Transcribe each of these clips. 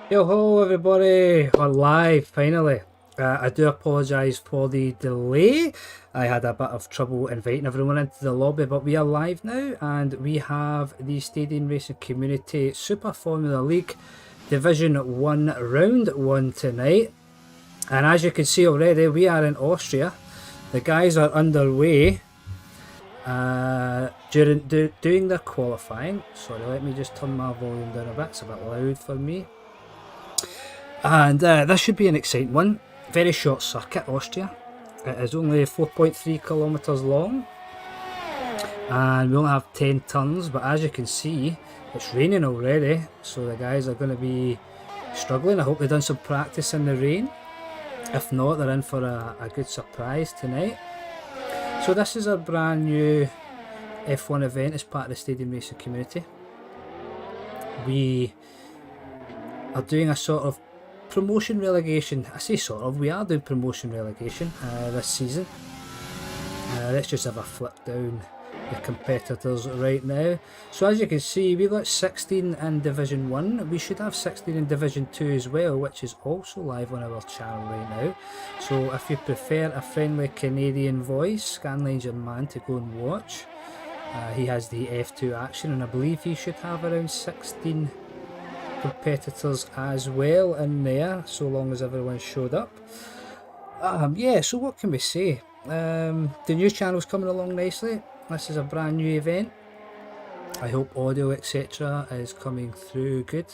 Yo ho everybody, we're live finally. I do apologise for the delay. I had a bit of trouble inviting everyone into the lobby, but we are live now and we have the Stadian Racing Community Super Formula League Division 1 Round 1 tonight. And as you can see already, we are in Austria. The guys are underway doing their qualifying. Sorry, let me just turn my volume down a bit, it's a bit loud for me. And this should be an exciting one. Very short circuit, Austria. It is only 4.3 kilometres long. And we only have 10 turns, but as you can see, it's raining already. So the guys are going to be struggling. I hope they've done some practice in the rain. If not, they're in for a good surprise tonight. So this is a brand new F1 event as part of the Stadium Racing Community. We are doing a sort of promotion relegation. I say sort of, we are doing promotion relegation this season. Let's just have a flip down the competitors right now. So as you can see, we've got 16 in Division 1. We should have 16 in Division 2 as well, which is also live on our channel right now. So if you prefer a friendly Canadian voice, Scanline's your man to go and watch. He has the F2 action, and I believe he should have around 16 competitors as well in there, so long as everyone showed up. Yeah, so what can we say? The news channel's coming along nicely. This is a brand new event. I hope audio etc is coming through good.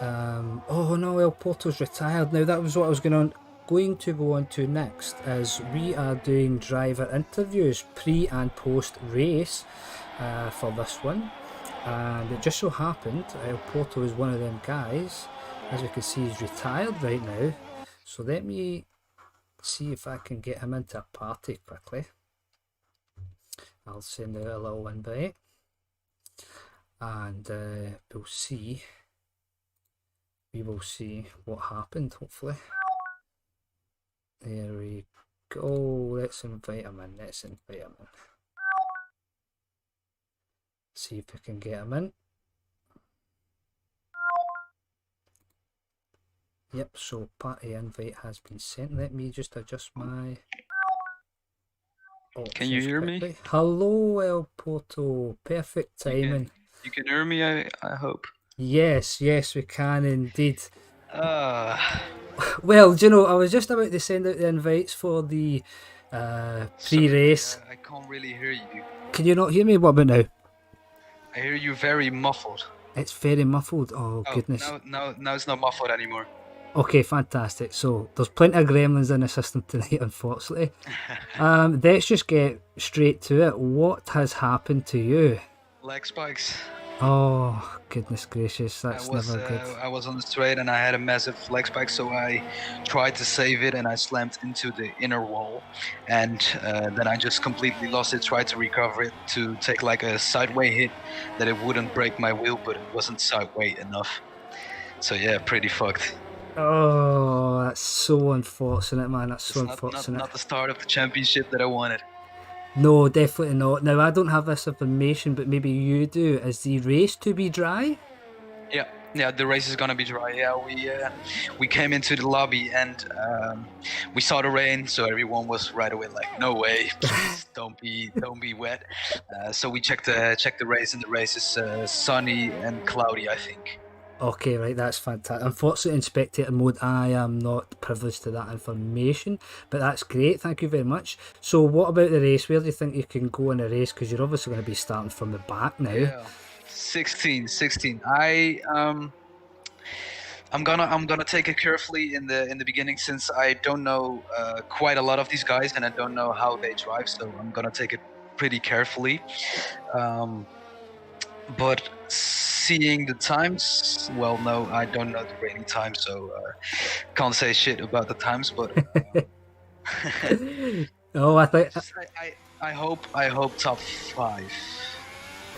Oh no, El Porto's retired. Now that was what I was going to go on to next, is we are doing driver interviews pre and post race for this one. And it just so happened El Porto is one of them guys. As you can see, he's retired right now. So let me see if I can get him into a party quickly. I'll send out a little invite. And we'll see. We will see what happened, hopefully. There we go. Let's invite him in. See if we can get him in. Yep, so party invite has been sent. Let me just adjust my... Oh, can you hear me? Hello, El Porto. Perfect timing. You can hear me, I hope. Yes, we can indeed. Well, do you know, I was just about to send out the invites for the pre-race. I can't really hear you. Can you not hear me? What about now? I hear you very muffled. It's very muffled. Oh goodness. Now it's not muffled anymore. Okay, fantastic. So there's plenty of gremlins in the system tonight, unfortunately. Let's just get straight to it. What has happened to you? Leg spikes. Oh, goodness gracious, that's never good. I was on the straight and I had a massive leg spike, so I tried to save it and I slammed into the inner wall. And then I just completely lost it, tried to recover it to take like a sideway hit that it wouldn't break my wheel, but it wasn't sideway enough. So yeah, pretty fucked. Oh, that's so unfortunate, man. That's so unfortunate. Not the start of the championship that I wanted. No, definitely not. Now, I don't have this information, but maybe you do. Is the race to be dry? Yeah, the race is gonna be dry. Yeah, we came into the lobby and we saw the rain, so everyone was right away like, "No way, please don't be wet." So we checked the race, and the race is sunny and cloudy, I think. Okay, right, that's fantastic. Unfortunately, in spectator mode, I am not privileged to that information, but that's great. Thank you very much. So, what about the race? Where do you think you can go in a race? Because you're obviously going to be starting from the back now. Yeah, 16. I'm gonna take it carefully in the beginning, since I don't know quite a lot of these guys and I don't know how they drive, so I'm gonna take it pretty carefully. But seeing the times, well, no, I don't know the rating time, so can't say shit about the times. But oh, I think I hope top 5.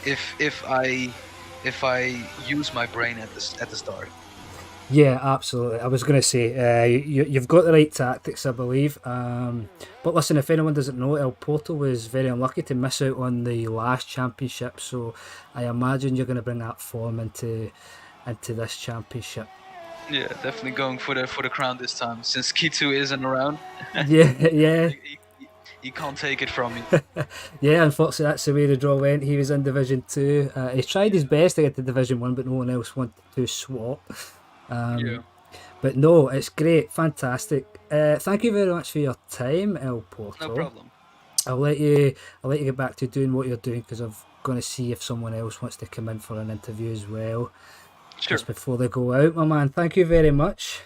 If I use my brain at the start. Yeah, absolutely. I was going to say, you've got the right tactics, I believe. But listen, if anyone doesn't know, El Porto was very unlucky to miss out on the last championship. So I imagine you're going to bring that form into into this championship. Yeah, definitely going for the crown this time. Since Kitu isn't around, Yeah. he can't take it from me. Yeah, unfortunately, that's the way the draw went. He was in Division 2. He tried his best to get to Division 1, but no one else wanted to swap. Yeah, But no, it's great, fantastic. Thank you very much for your time, El Porto. no problem. I'll let you get back to doing what you're doing, because I'm going to see if someone else wants to come in for an interview as well. Sure. Just before they go out, my man. Thank you very much.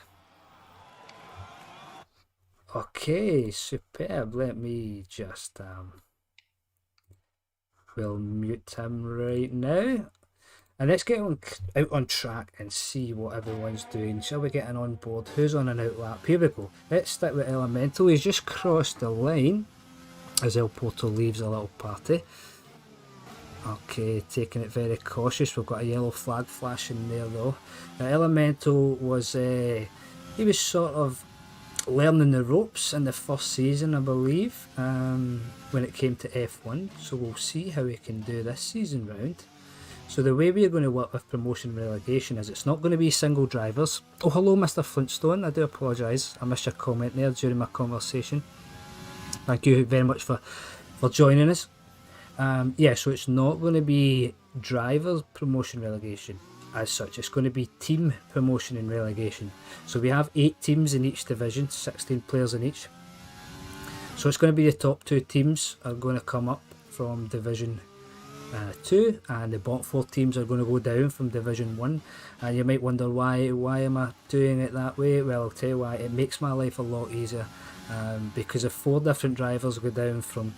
Okay, superb. Let me just we'll mute him right now. And let's get out on track and see what everyone's doing. Shall we get an on board? Who's on an out lap? Here we go. Let's stick with Elemental. He's just crossed the line as El Porto leaves a little party. Okay, taking it very cautious. We've got a yellow flag flashing there though. Elemental was he was sort of learning the ropes in the first season, I believe, when it came to F1. So we'll see how he can do this season round. So the way we're going to work with promotion relegation is it's not going to be single drivers. Oh, hello, Mr. Flintstone. I do apologise. I missed your comment there during my conversation. Thank you very much for joining us. Yeah, so it's not going to be drivers promotion relegation as such. It's going to be team promotion and relegation. So we have 8 teams in each division, 16 players in each. So it's going to be the top 2 teams are going to come up from Division 2, and the bottom 4 teams are going to go down from Division 1. And you might wonder why am I doing it that way? Well, I'll tell you why. It makes my life a lot easier, because if 4 different drivers go down from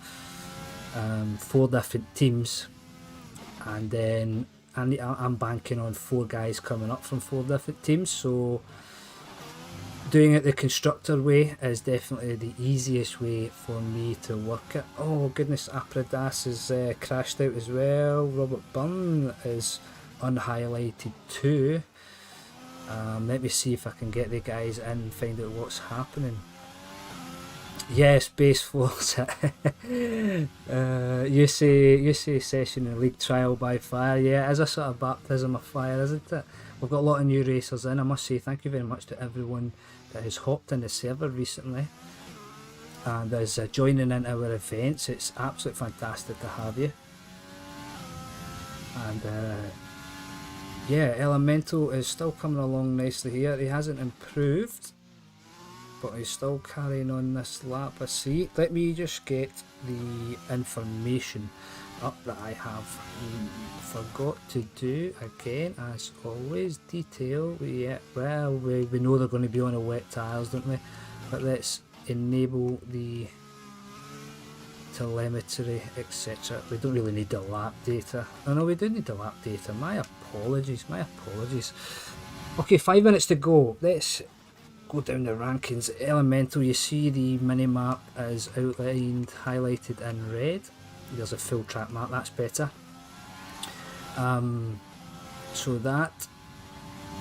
4 different teams, and then I'm banking on 4 guys coming up from 4 different teams. So doing it the constructor way is definitely the easiest way for me to work it. Oh goodness, Apradas is crashed out as well. Robert Byrne is unhighlighted too. Let me see if I can get the guys in and find out what's happening. Yes, base force. You say session in league trial by fire. Yeah, it is a sort of baptism of fire, isn't it? We've got a lot of new racers in. I must say thank you very much to everyone that has hopped in the server recently and is joining in our events. It's absolutely fantastic to have you. And yeah, Elemental is still coming along nicely here. He hasn't improved, but he's still carrying on this lap. I see. Let me just get the information up that I have forgot to do again, as always. Detail. Yeah, well, we know they're going to be on a wet tyres, don't we? But let's enable the telemetry, etc. We don't really need the lap data. Oh no, we do need the lap data. My apologies. Okay, 5 minutes to go. Let's go down the rankings. Elemental, you see the mini-map is outlined, highlighted in red. There's a full track map, that's better. So that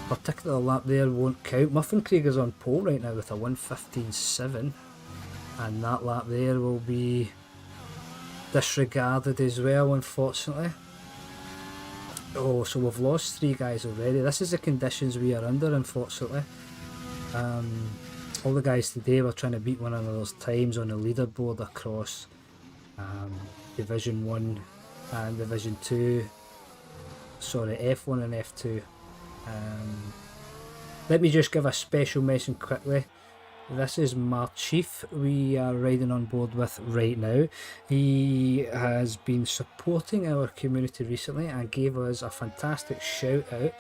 particular lap there won't count. Muffin Krieger's on pole right now with a 1:15.7, and that lap there will be disregarded as well, unfortunately. Oh, so we've lost 3 guys already. This is the conditions we are under, unfortunately. All the guys today were trying to beat one another's times on the leaderboard across Division 1 and Division 2. Sorry, F1 and F2. Let me just give a special mention quickly. This is Marchief we are riding on board with right now. He has been supporting our community recently and gave us a fantastic shout out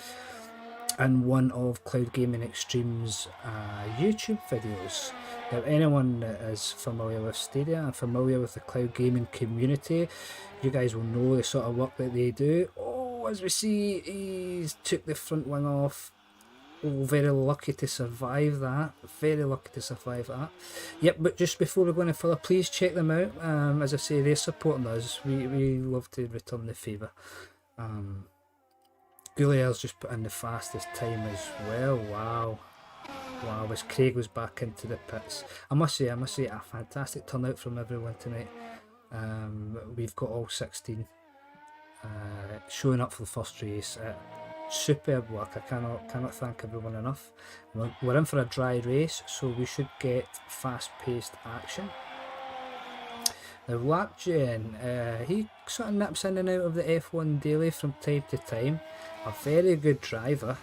in one of Cloud Gaming Extreme's YouTube videos. Now, anyone that is familiar with Stadia and familiar with the Cloud Gaming community, you guys will know the sort of work that they do. Oh, as we see, he's took the front wing off. Oh, very lucky to survive that. Very lucky to survive that. Yep, but just before we go any further, please check them out. As I say, they're supporting us. We love to return the favour. Gouliel's just put in the fastest time as well. Wow, as Craig was back into the pits. I must say, a fantastic turnout from everyone tonight. We've got all 16 showing up for the first race. superb work. I cannot thank everyone enough. We're in for a dry race, so we should get fast-paced action. Now Lapgen, he sort of nips in and out of the F1 daily from time to time. A very good driver.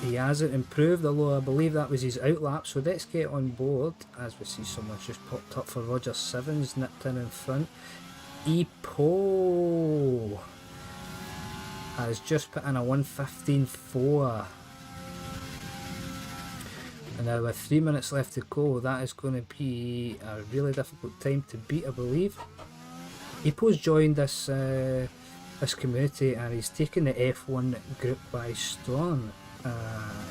He hasn't improved, although I believe that was his outlap, so let's get on board as we see someone's just popped up for Roger Sevens, nipped in front. Epo has just put in a 1:15.4. And now with 3 minutes left to go, that is going to be a really difficult time to beat, I believe. Epo's joined this community and he's taken the F1 group by storm.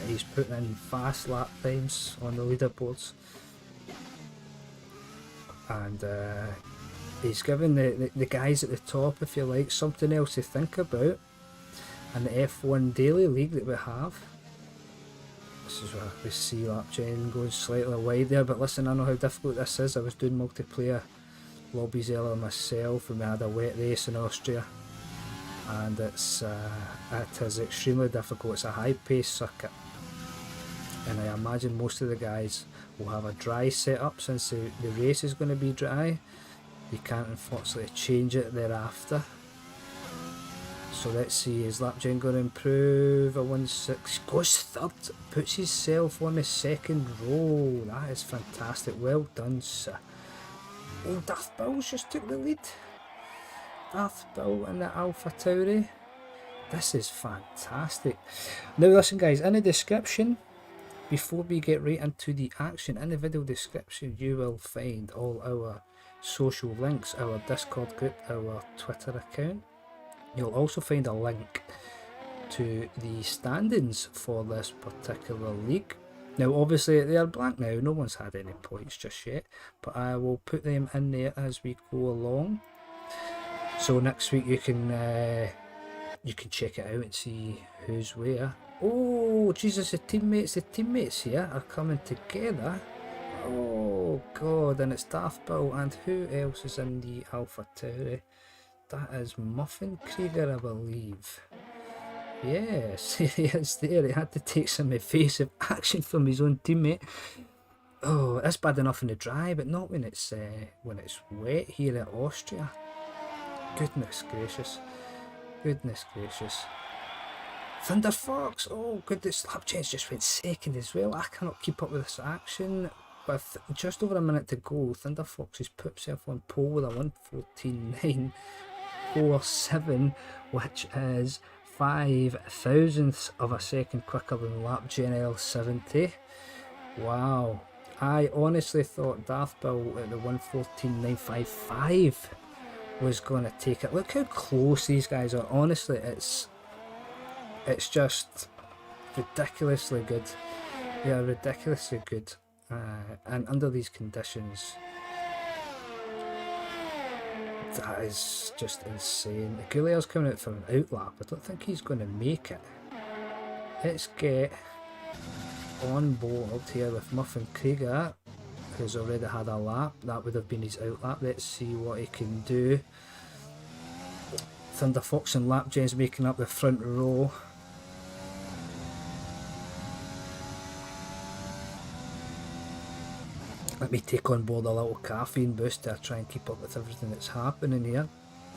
He's putting in fast lap times on the leaderboards, and he's given the guys at the top, if you like, something else to think about in the F1 daily league that we have. This is where we see Lapgen going slightly wide there, but listen, I know how difficult this is. I was doing multiplayer lobbies earlier myself and we had a wet race in Austria, and it is extremely difficult. It's a high pace circuit, and I imagine most of the guys will have a dry setup since the race is going to be dry. You can't unfortunately change it thereafter. So let's see, is Lapgen going to improve? A 1.6, goes third, puts himself on the second row. That is fantastic, well done sir. Oh, Darth Bill's just took the lead. Darth Bill in the Alpha Tauri. This is fantastic. Now listen guys, in the description, before we get right into the action, in the video description you will find all our social links, our Discord group, our Twitter account. You'll also find a link to the standings for this particular league. Now obviously they are blank now, no one's had any points just yet, but I will put them in there as we go along. So next week you can check it out and see who's where. Oh Jesus, the teammates here are coming together. Oh god, and it's Darth Bill, and who else is in the Alpha Tauri? That is Muffin Krieger, I believe. Yes, he is there. He had to take some evasive action from his own teammate. Oh, that's bad enough in the dry, but not when it's wet here at Austria. Goodness gracious. Goodness gracious. Thunder Fox! Oh goodness, Lapgen's just went second as well. I cannot keep up with this action. With just over a minute to go, Thunder Fox has put himself on pole with a 1:14.947, which is 5/1000ths of a second quicker than Lapgen L70. Wow. I honestly thought Darth Bill at the 1:14.955 was going to take it. Look how close these guys are. Honestly, it's just ridiculously good. They are ridiculously good, and under these conditions, that is just insane. Goulia's coming out for an outlap. I don't think he's going to make it. Let's get on board here with Muffin Krieger, who's already had a lap. That would have been his outlap. Let's see what he can do. Thunder Fox and Lapgen's making up the front row. Let me take on board a little caffeine boost to try and keep up with everything that's happening here.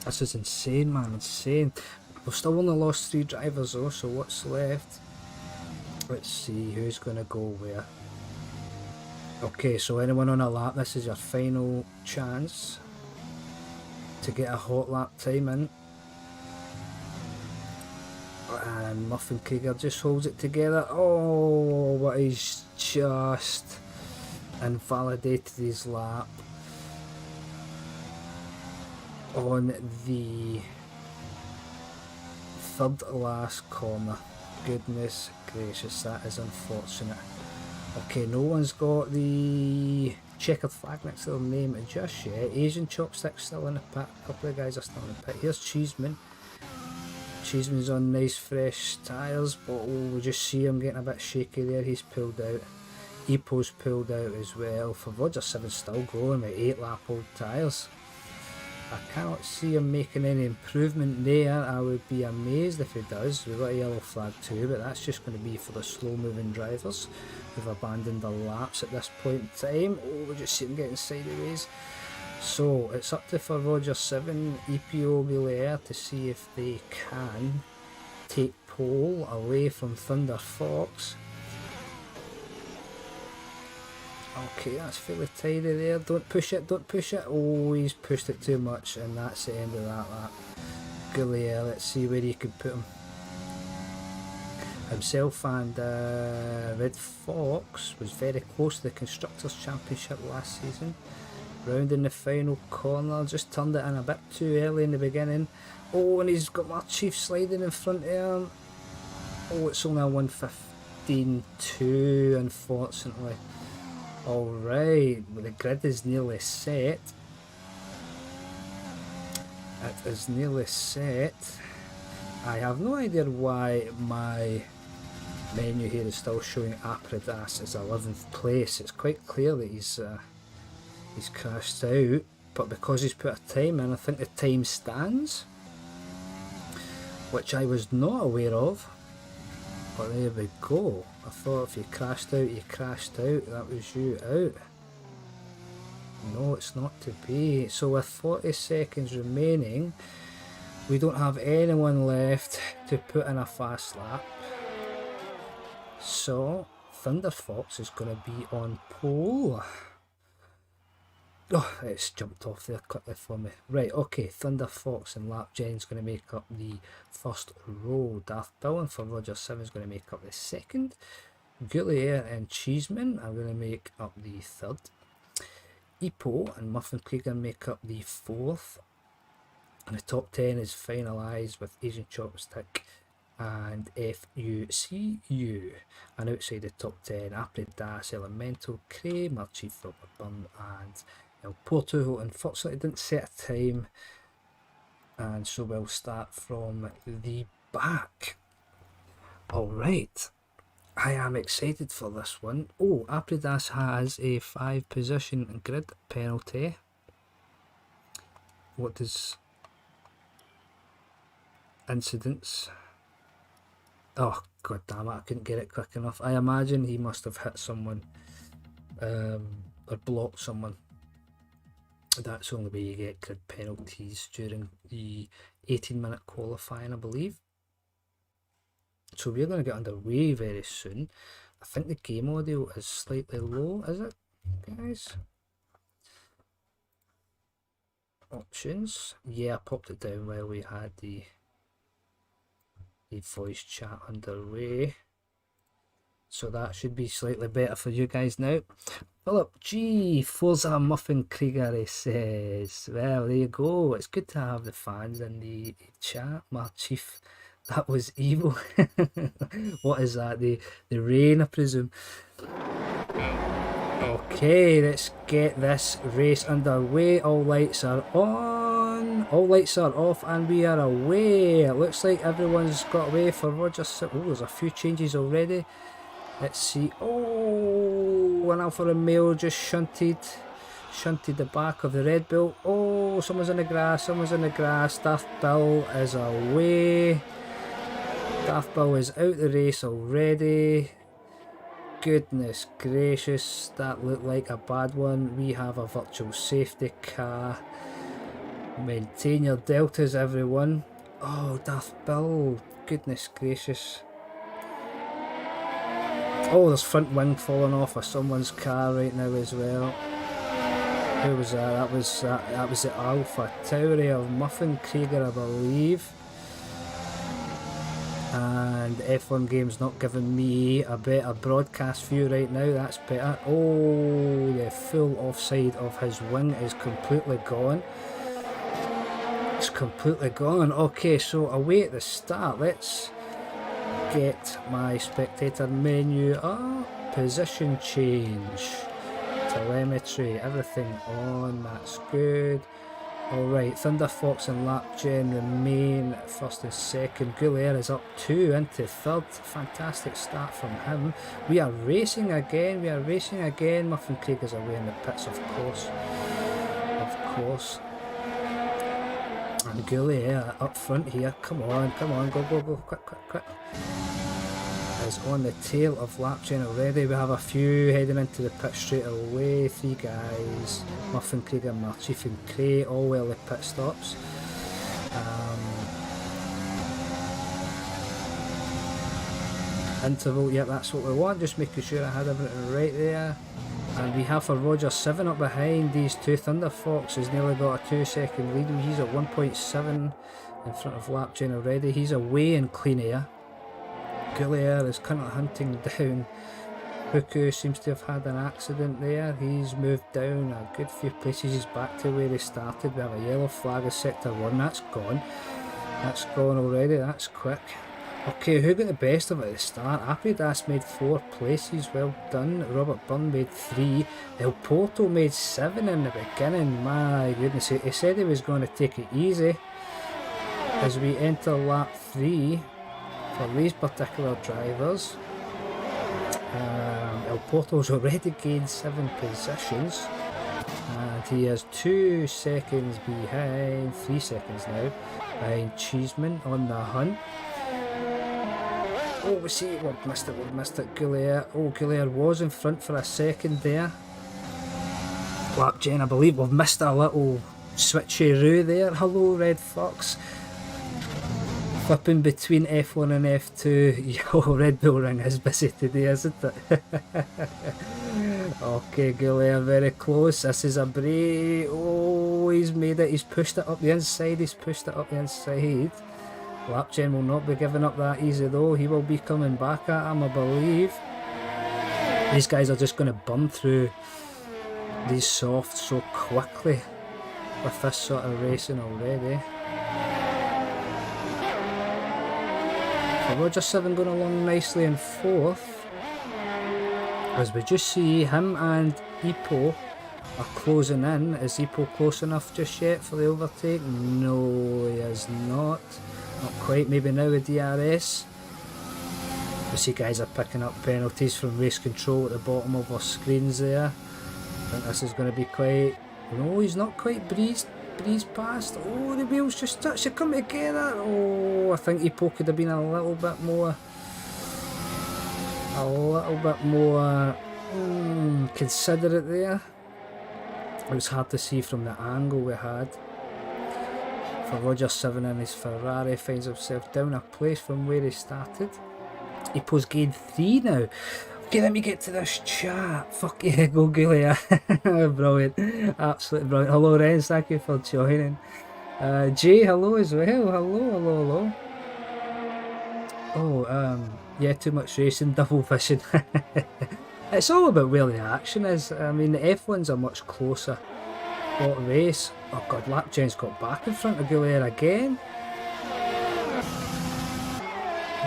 This is insane, man, insane. We've still only lost 3 drivers though, so what's left? Let's see who's going to go where. Okay, so anyone on a lap, this is your final chance to get a hot lap time in. And Muffin Krieger just holds it together. Oh, but he's just invalidated his lap on the third last corner. Goodness gracious, that is unfortunate. Okay, no one's got the checkered flag next to their name just yet. Asian Chopstick's still in the pit. A couple of guys are still in the pit. Here's Cheeseman. Cheeseman's on nice fresh tyres, but we just see him getting a bit shaky there. He's pulled out. Epo's pulled out as well. For Roger 7 still going with 8 lap old tyres. I cannot see him making any improvement there. I would be amazed if he does. We've got a yellow flag too, but that's just going to be for the slow moving drivers who've abandoned the laps at this point in time. Oh, we just see him getting sideways. So it's up to for Roger 7, EPO Belair to see if they can take pole away from Thunder Fox. Okay, that's fairly tidy there. Don't push it, don't push it. Oh, he's pushed it too much, and that's the end of that lap. Goulier, let's see where he can put him. Himself and Red Fox was very close to the Constructors' Championship last season. Round in the final corner, just turned it in a bit too early in the beginning. Oh, and he's got Marchief sliding in front of him. Oh, it's only a 1:15.2, unfortunately. Alright, well, the grid is nearly set. It is nearly set. I have no idea why my menu here is still showing Apridas as 11th place. It's quite clear that he's crashed out, but because he's put a time in, I think the time stands, which I was not aware of. But there we go. I thought if you crashed out, you crashed out. That was you out. No, it's not to be. So with 40 seconds remaining, we don't have anyone left to put in a fast lap. So Thunder Fox is going to be on pole. Oh, it's jumped off there quickly for me. Right, okay, Thunder Fox and Lapgen's going to make up the first row. Darth Billin for Roger 7 is going to make up the second. Goulier and Cheeseman are going to make up the third. Epo and Muffin Krieger make up the fourth. And the top 10 is finalised with Asian Chopstick and FUCU. And outside the top 10, Apridas, Elemental, Cray, Marchief, Robert Byrne and El Porto. Unfortunately didn't set a time, and so we'll start from the back. Alright, I am excited for this one. Oh, Apridas has a 5 position grid penalty. What does incidents? Oh god damn it, I couldn't get it quick enough. I imagine he must have hit someone or blocked someone. That's the only way you get grid penalties during the 18-minute qualifying, I believe. So we're going to get underway very soon. I think the game audio is slightly low, is it, guys? Options. Yeah, I popped it down while we had the voice chat underway. So that should be slightly better for you guys now. Philip G, Forza Muffin Krieger, he says. Well, there you go. It's good to have the fans in the chat. Marchief, that was evil. What is that? The rain, I presume. Okay, let's get this race underway. All lights are on. All lights are off, and we are away. It looks like everyone's got away for Roger. Oh, there's a few changes already. Let's see. Oh, an Alfa Romeo just shunted the back of the Red Bull. Oh, someone's in the grass. Someone's in the grass. Darth Bill is away. Darth Bill is out the race already. Goodness gracious, that looked like a bad one. We have a virtual safety car. Maintain your deltas, everyone. Oh, Darth Bill. Goodness gracious. Oh, there's front wing falling off of someone's car right now as well. Who was that? That was the Alpha Tauri of Muffin Krieger, I believe. And F1 Game's not giving me a better broadcast view right now. That's better. Oh, the full offside of his wing is completely gone. It's completely gone. Okay, so away at the start. Let's get my spectator menu up. Position change. Telemetry. Everything on. That's good. Alright, Thunder Fox and Lapgen remain first and second. Goulier is up 2 into third. Fantastic start from him. We are racing again. Muffin Krieger's away in the pits, of course. And Goulier up front here. Come on, go, quick. Is on the tail of Lapchain already. We have a few heading into the pit straight away. 3 guys, Muffin, Krieger, Marchief and Cray, all well the pit stops. Interval, yeah, that's what we want, just making sure I had everything right there. And we have for Roger 7 up behind these 2 Thunder Foxes, nearly got a 2-second lead. He's at 1.7 in front of Lapchain already. He's away in clean air. Goulier is currently hunting down. Huku seems to have had an accident there. He's moved down a good few places. He's back to where he started. We have a yellow flag as sector 1. That's gone. That's gone already. That's quick. Okay, who got the best of it at the start? Apidas made 4 places. Well done. Robert Bunn made 3. El Porto made 7 in the beginning. My goodness, he said he was going to take it easy. As we enter lap 3 for these particular drivers. El Porto's already gained 7 positions. And he is 2 seconds behind, 3 seconds now, behind Cheeseman on the hunt. Oh, we see, we've missed it, Goulier. Oh, Goulier was in front for a second there. Lapchain, I believe we've missed a little switcheroo there. Hello, Red Fox. Flipping between F1 and F2. Yo, Red Bull Ring is busy today, isn't it? Okay, Goulier very close. This is a break. Oh, he's made it. He's pushed it up the inside. Lapchain will not be giving up that easy though. He will be coming back at him, I believe. These guys are just going to burn through these softs so quickly with this sort of racing already. Roger 7 going along nicely in 4th, as we just see him and Ipo are closing in. Is Ipo close enough just yet for the overtake? No, he is not quite. Maybe now with DRS. We see guys are picking up penalties from race control at the bottom of our screens there. I think this is going to be quite... No, he's not quite breezed past. Oh, the wheels just touched to come together. Oh, I think Ipo could have been a little bit more considerate there. It was hard to see from the angle we had. For Roger 7 in his Ferrari finds himself down a place from where he started. Ipo's gained 3 now. Okay, let me get to this chat. Fuck yeah, go Goulier. Brilliant. Absolutely brilliant. Hello Renz, thank you for joining. Jay, hello as well. Hello. Oh, yeah, too much racing, double vision. It's all about where the action is. I mean, the F1s are much closer. What race? Oh god, Lapchain's got back in front of Goulier again.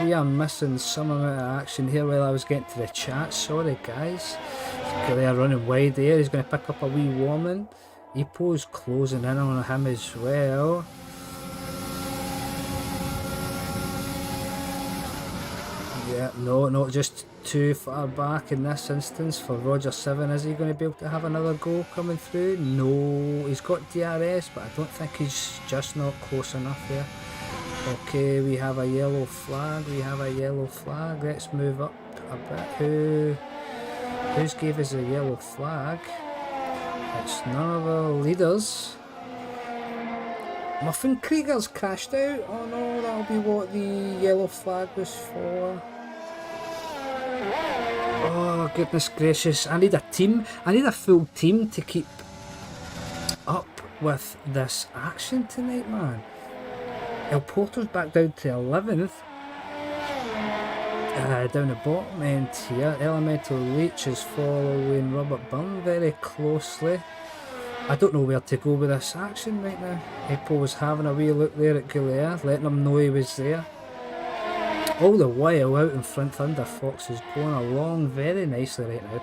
We are missing some amount of action here while I was getting to the chat. Sorry guys. Goulier running wide there. He's going to pick up a wee warning. Ipo's closing in on him as well. Yeah, no, not just too far back in this instance for Roger 7. Is he going to be able to have another go coming through? No, he's got DRS, but I don't think he's just not close enough there. Okay, we have a yellow flag. Let's move up a bit. Who's gave us a yellow flag? It's none of our leaders. Muffin Krieger's crashed out. Oh no, that'll be what the yellow flag was for. Oh goodness gracious, I need a team. I need a full team to keep up with this action tonight, man. El Porto's back down to 11th. Down the bottom end here, Elemental Leech is following Robert Bunn very closely. I don't know where to go with this action right now. Ipo was having a wee look there at Goulier, letting him know he was there. All the while out in front, Thunder Fox is going along very nicely right now.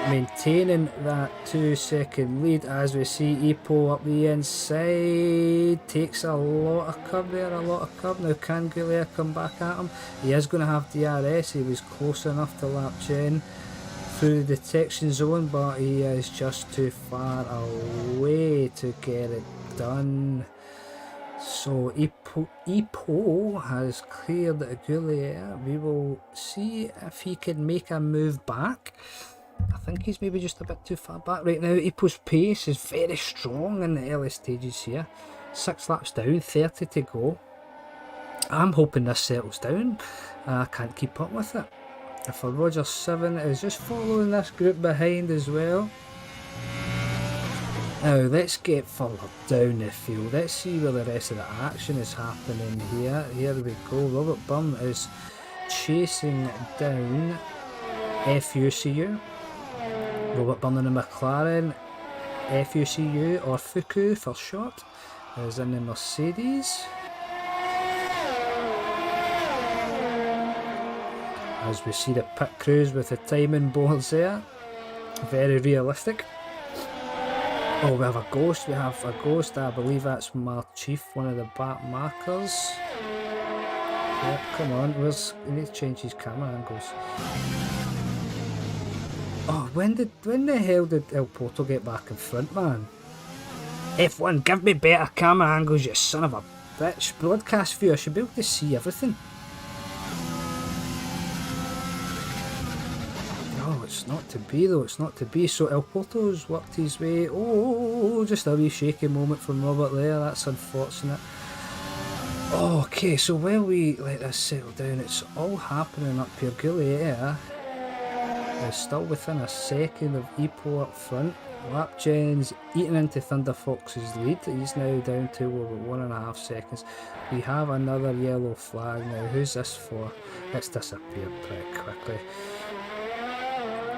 Maintaining that 2-second lead as we see Ipo up the inside. Takes a lot of curb there, Now can Goulier come back at him? He is going to have DRS. He was close enough to Lapchain. through the detection zone, but he is just too far away to get it done. So Ipo has cleared Goulier. We will see if he can make a move back. I think he's maybe just a bit too far back right now. Ipo's pace is very strong in the early stages here. 6 laps down, 30 to go. I'm hoping this settles down. I can't keep up with it. For Roger 7 is just following this group behind as well. Now let's get further down the field. Let's see where the rest of the action is happening here. Here we go. Robert Byrne is chasing down FUCU. Robert Byrne in the McLaren. FUCU or Fuku for short is in the Mercedes. As we see the pit crews with the timing boards there. Very realistic. Oh, we have a ghost. We have a ghost. I believe that's Marchief, one of the back markers. Yeah, come on. We need to change his camera angles. Oh, when the hell did El Porto get back in front, man? F1, give me better camera angles, you son of a bitch. Broadcast view, I should be able to see everything. It's not to be though, it's not to be. So El Porto's worked his way. Oh, just a wee shaky moment from Robert there, that's unfortunate. Okay, so while we let this settle down, it's all happening up here. Goulier is still within a second of Ipo up front. Lapgen's eating into Thunder Fox's lead. He's now down to over 1.5 seconds. We have another yellow flag now. Who's this for? It's disappeared pretty quickly.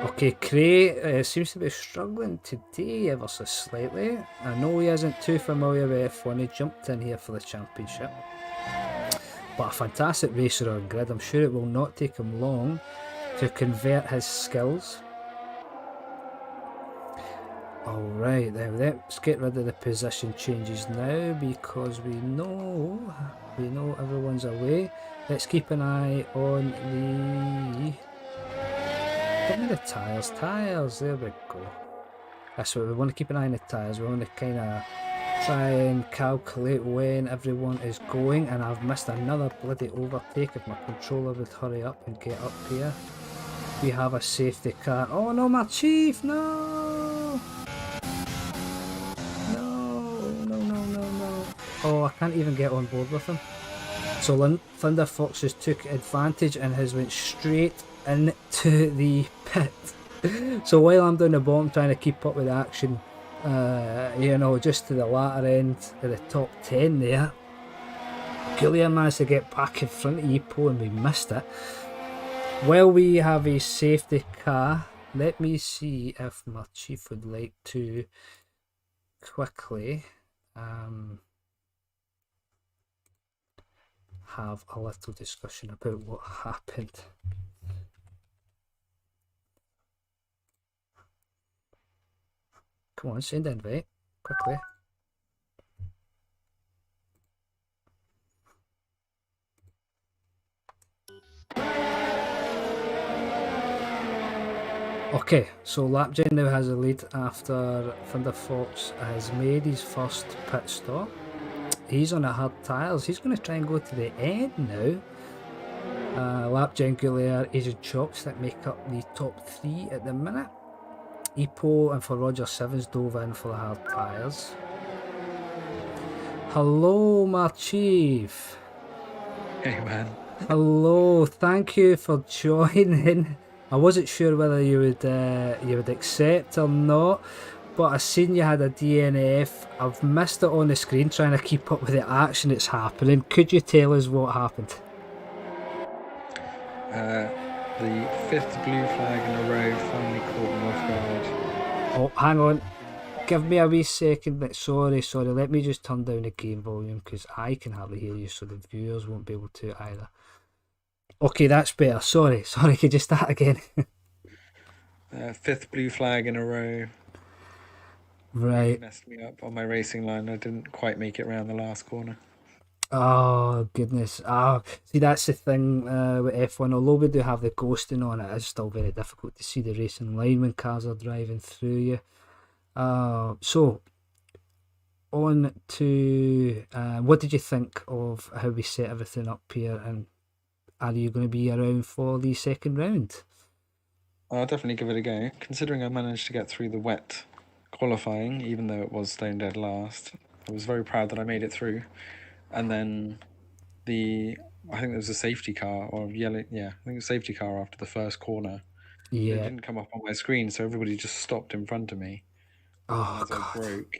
Okay, Cray seems to be struggling today ever so slightly. I know he isn't too familiar with F1, he jumped in here for the championship. But a fantastic racer on grid. I'm sure it will not take him long to convert his skills. Alright, then let's get rid of the position changes now because we know everyone's away. Let's keep an eye on the... Give me the tyres, there we go. That's what we want to keep an eye on the tyres. We want to kind of try and calculate when everyone is going, and I've missed another bloody overtake. If my controller would hurry up and get up here. We have a safety car. Oh no, Marchief, no! No. Oh, I can't even get on board with him. So Thunder Fox just took advantage and has went straight into the pit. So while I'm down the bottom trying to keep up with the action, you know, just to the latter end of the top 10 there, Goulier managed to get back in front of Ipo and we missed it. While we have a safety car, let me see if Marchief would like to quickly have a little discussion about what happened. Come on, send an invite, quickly. Okay, so Lapgen now has a lead after Thunder Fox has made his first pit stop. He's on a hard tyres. He's going to try and go to the end now. Lapgen, Goulier, Asian Chocks that make up the top 3 at the minute. Ipo and for Roger 7's dove in for the hard tyres. Hello, Marchief. Hey, man. Hello, thank you for joining. I wasn't sure whether you would accept or not, but I seen you had a DNF. I've missed it on the screen trying to keep up with the action that's happening. Could you tell us what happened? The 5th blue flag in a row finally caught me off guard. Oh, hang on. Give me a wee second. Sorry. Let me just turn down the game volume because I can hardly hear you, so the viewers won't be able to either. Okay, that's better. Sorry. Could you start again? 5th blue flag in a row. Right. Messed me up on my racing line. I didn't quite make it around the last corner. Oh goodness! See, that's the thing with F1. Although we do have the ghosting on it, it's still very difficult to see the racing line when cars are driving through you. So on to what did you think of how we set everything up here, and are you going to be around for the second round? I'll definitely give it a go. Considering I managed to get through the wet qualifying, even though it was stone dead last, I was very proud that I made it through. And then I think there was a safety car or yellow, yeah, I think it was a safety car after the first corner. It Yeah. didn't come up on my screen, so everybody just stopped in front of me. And Oh as I god. broke,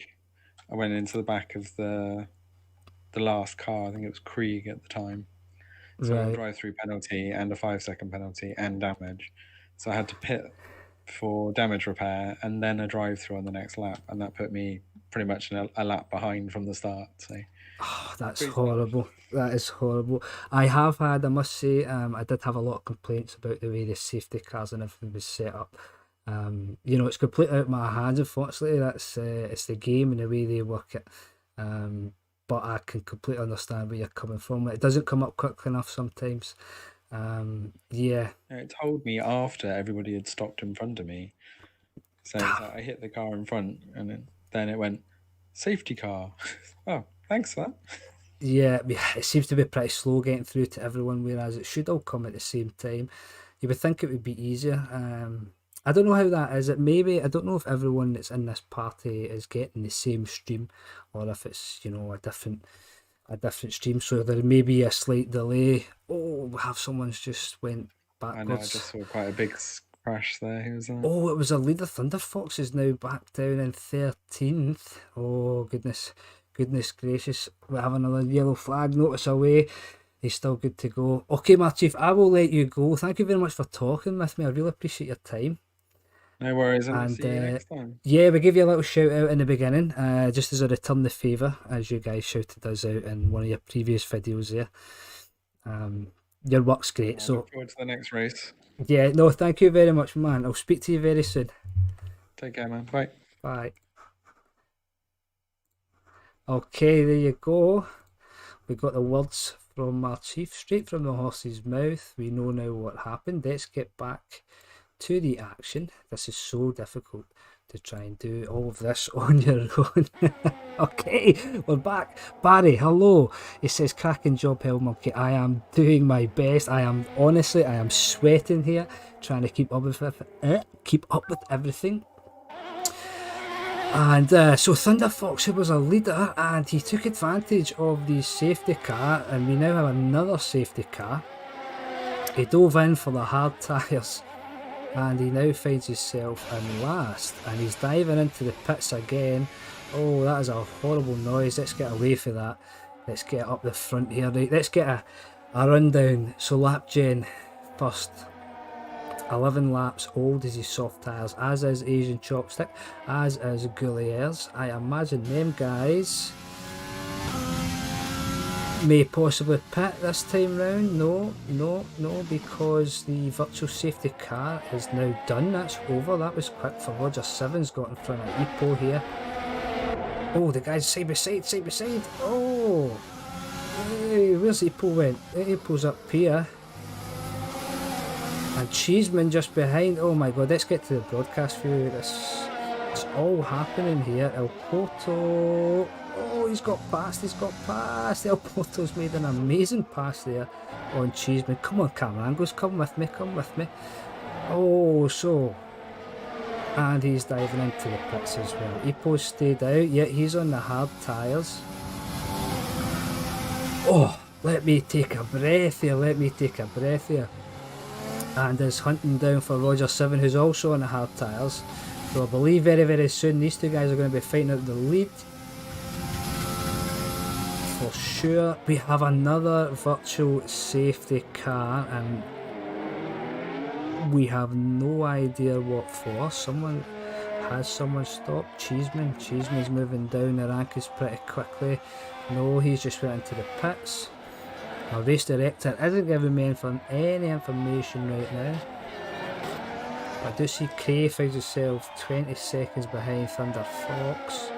I went into the back of the last car. I think it was Krieg at the time. So I got a Right. drive-through penalty and a 5-second penalty and damage. So I had to pit for damage repair and then a drive-through on the next lap, and that put me pretty much a lap behind from the start. So Oh, that's pretty sad. horrible. That is horrible. I must say, I did have a lot of complaints about the way the safety cars and everything was set up. It's completely out of my hands. Unfortunately, it's the game and the way they work it. But I can completely understand where you're coming from. It doesn't come up quickly enough sometimes. Yeah. It told me after everybody had stopped in front of me. So it's like I hit the car in front, and then it went safety car. Oh, thanks for that. Yeah, it seems to be pretty slow getting through to everyone, whereas it should all come at the same time. You would think it would be easier. I don't know how that is. I don't know if everyone that's in this party is getting the same stream, or if it's a different stream. So there may be a slight delay. Oh, we have someone's just went I know, I just backwards. saw quite a big crash there. Who was that? Oh, it was a leader. Thunder Fox is now back down in 13th. Oh, goodness gracious. We have another yellow flag notice away. He's still good to go. Okay, Marchief, I will let you go. Thank you very much for talking with me. I really appreciate your time. No worries, and I'll And see you next time. yeah, we give you a little shout out in the beginning, just as a return the favour, as you guys shouted us out in one of your previous videos there. Your work's great. I So look forward to the next race. yeah, no, thank you very much, man. I'll speak to you very soon. Take care, man. Bye. Bye. Okay, there you go. We got the words from Marchief straight from the horse's mouth. We know now what happened. Let's get back to the action. This is so difficult to try and do all of this on your own. Okay, we're back. Barry, hello. He says, cracking job, Hell Monkey. I am doing my best. I am sweating here, trying to keep up with everything. And so Thunder Fox, who was a leader, and he took advantage of the safety car, and we now have another safety car. He dove in for the hard tyres, and he now finds himself in last, and he's diving into the pits again. Oh, that is a horrible noise. Let's get away from that. Let's get up the front here. Right, let's get a rundown. So lap gen first. 11 laps, old as his soft tyres, as is Asian Chopstick, as is Gouliers. I imagine them guys may possibly pit this time round. No, because the virtual safety car is now done. That's over. That was quick for Roger Sevens. Got in front of Ipo here. Oh, the guys side by side. Oh, hey, where's Ipo went? Ipo's up here. And Cheeseman just behind. Oh my god, let's get to the broadcast view. It's all happening here. El Porto. Oh, he's got past. El Porto's made an amazing pass there on Cheeseman. Come on, camera angles. Come with me. Oh, so. And he's diving into the pits as well. Ipo's stayed out. Yeah, he's on the hard tyres. Oh, let me take a breath here. And is hunting down for Roger Seven, who's also on the hard tyres. So I believe very, very soon these two guys are going to be fighting out the lead. For sure. We have another virtual safety car, and we have no idea what for. Someone stopped. Cheeseman's moving down the rankings pretty quickly. No, he's just went into the pits. Our race director isn't giving me any information right now. I do see Cray finds himself 20 seconds behind Thunder Fox.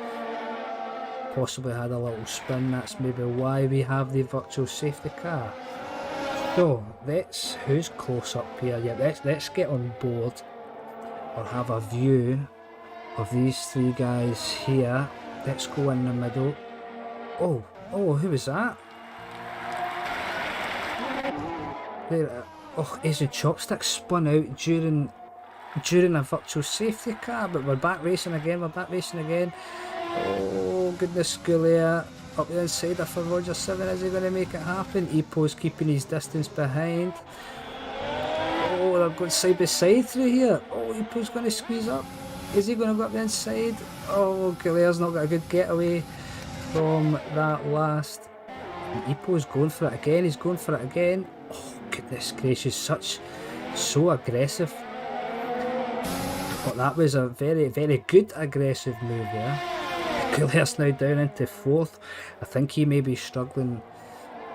possibly had a little spin. That's maybe why we have the virtual safety car. So who's close up here? Yeah, let's get on board or have a view of these three guys here. Let's go in the middle. Oh, who was that? Asian Chopstick spun out during a virtual safety car, but we're back racing again. Oh goodness, Goulier up the inside of Roger 7. Is he going to make it happen? Epo's keeping his distance behind. Oh, they're going side by side through here. Oh, Epo's going to squeeze up. Is he going to go up the inside? Oh, Goulier's not got a good getaway from that last. Epo's going for it again. He's going for it again. Oh goodness gracious, so aggressive. But that was a very, very good aggressive move there. Goulier's now down into 4th. I think he may be struggling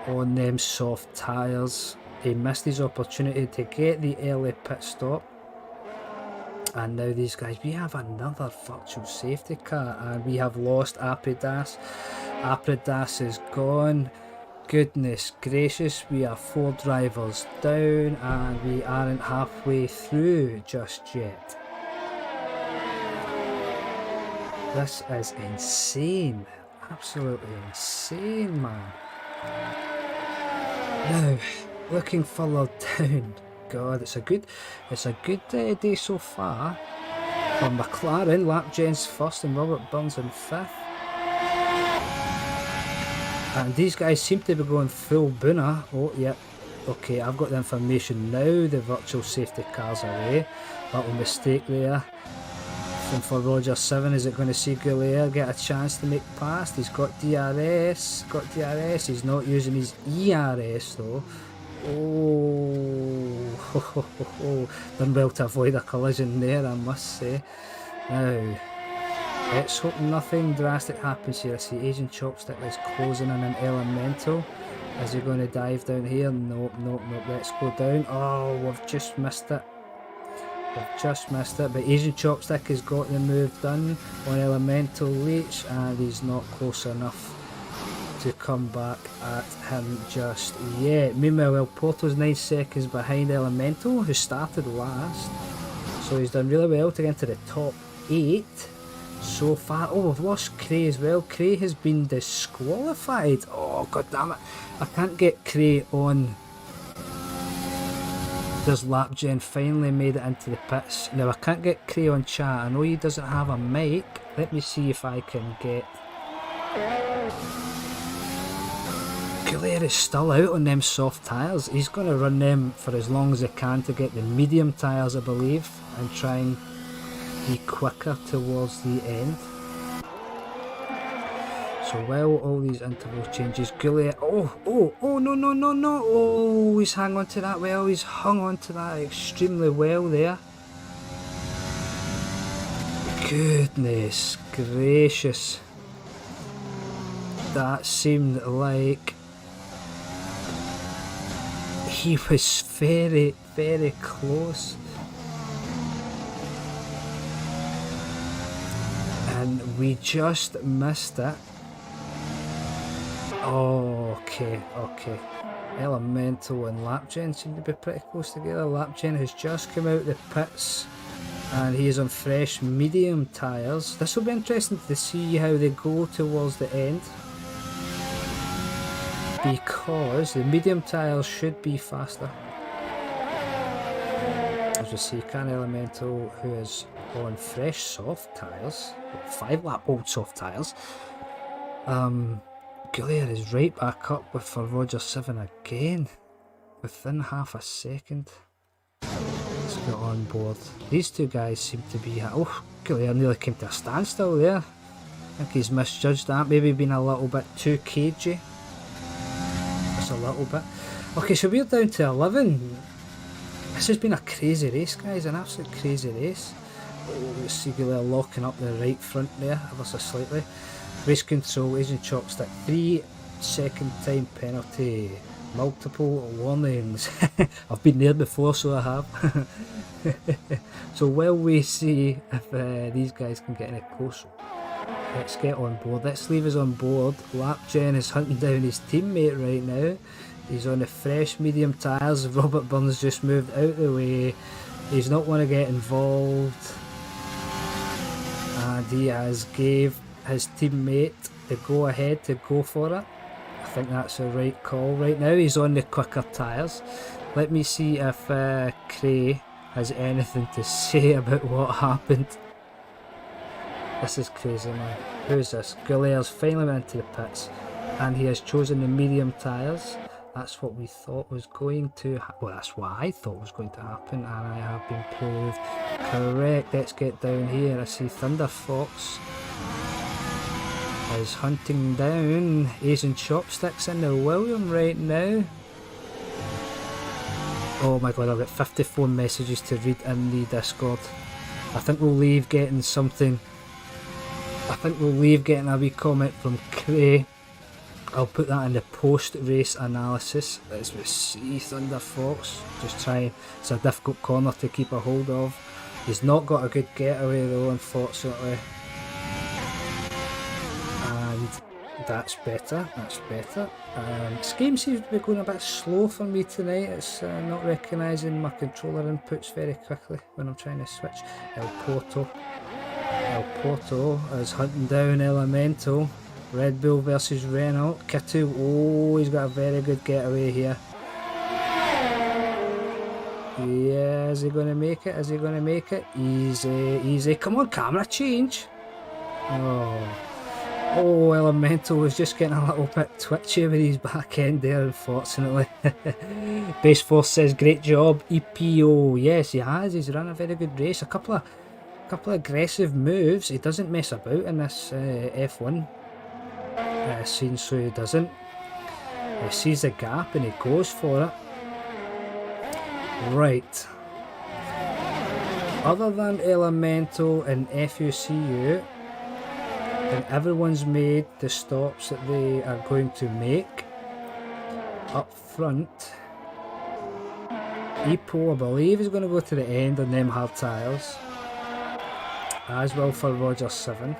on them soft tyres. He missed his opportunity to get the early pit stop. And now these guys, we have another virtual safety car, and we have lost Apridas. Apridas is gone. Goodness gracious, we are 4 drivers down, and we aren't halfway through just yet. This is insane, absolutely insane, man. Now, looking further down, God, it's a good day so far. For McLaren, Lapgen's first and Robert Burns in 5th. And these guys seem to be going full booner. Oh, yep. Okay, I've got the information now. The virtual safety car's away. Little mistake there. And for Roger 7, is it going to see Goulier get a chance to make past? He's got DRS. He's not using his ERS though. Oh, done well to avoid a collision there, I must say. Now, let's hope nothing drastic happens here. I see Asian Chopstick is closing in an elemental. Is he going to dive down here? Nope. Let's go down. Oh, we've just missed it. But Asian Chopstick has got the move done on Elemental Leech, and he's not close enough to come back at him just yet. Meanwhile, El Porto's 9 seconds behind Elemental, who started last. So he's done really well to get into the top 8 so far. Oh, we've lost Cray as well. Cray has been disqualified. Oh, god damn it. I can't get Cray on. There's Lapgen finally made it into the pits. Now I can't get Cray on chat. I know he doesn't have a mic. Let me see if I can get... Goulier is still out on them soft tyres. He's going to run them for as long as he can to get the medium tyres, I believe, and try and be quicker towards the end. So while all these interval changes, Goulier, no, oh, he's hung on to that well, he's hung on to that extremely well there. Goodness gracious. That seemed like he was very, very close. And we just missed it. Oh, okay. Elemental and Lapgen seem to be pretty close together. Lapgen has just come out of the pits and he is on fresh medium tyres. This will be interesting to see how they go towards the end, because the medium tyres should be faster. As we see, Can Elemental, who is on fresh soft tyres, 5 lap old soft tyres. Goulier is right back up with for Roger 7 again, within half a second. Let's get on board. These two guys seem to be... Oh, Goulier nearly came to a standstill there. I think he's misjudged that, maybe been a little bit too cagey. Just a little bit. Okay, so we're down to 11. This has been a crazy race, guys, an absolute crazy race. Oh, let's see Goulier locking up the right front there, ever so slightly. Race control, Asian Chopstick, 3-second time penalty, multiple warnings. I've been there before, so I have. So while we see if these guys can get any closer. Let's get on board. Let's leave us on board. Lapgen is hunting down his teammate right now. He's on the fresh medium tyres. Robert Burns just moved out of the way. He's not want to get involved. And he has gave his teammate the go ahead to go for it. I think that's the right call right now. He's on the quicker tyres. Let me see if Cray has anything to say about what happened. This is crazy, man. Who's this? Gouliers finally went into the pits, and he has chosen the medium tyres. That's what we thought was going to well, that's what I thought was going to happen, and I have been proved correct. Let's get down here. I see Thunder Fox is hunting down Asian Chopsticks in the William right now. Oh my god, I've got 54 messages to read in the Discord. I think we'll leave getting something. I think we'll leave getting a wee comment from Cray. I'll put that in the post-race analysis. As we see Thunder Fox just trying. It's a difficult corner to keep a hold of. He's not got a good getaway though, unfortunately. And that's better. That's better. This game seems to be going a bit slow for me tonight. It's not recognising my controller inputs very quickly when I'm trying to switch. El Porto is hunting down Elemental. Red Bull versus Renault. Kitu, oh, he's got a very good getaway here. Yeah, is he going to make it? Is he going to make it? Easy, easy. Come on, camera change. Oh, Elemental was just getting a little bit twitchy with his back end there, unfortunately. Base Force says, great job, EPO. Yes, he has. He's run a very good race. A couple of aggressive moves. He doesn't mess about in this F1 scene, so he doesn't. He sees the gap and he goes for it. Right. Other than Elemental and FUCU, and everyone's made the stops that they are going to make. Up front, EPO, I believe, is going to go to the end on them hard tyres, as well for Roger 7.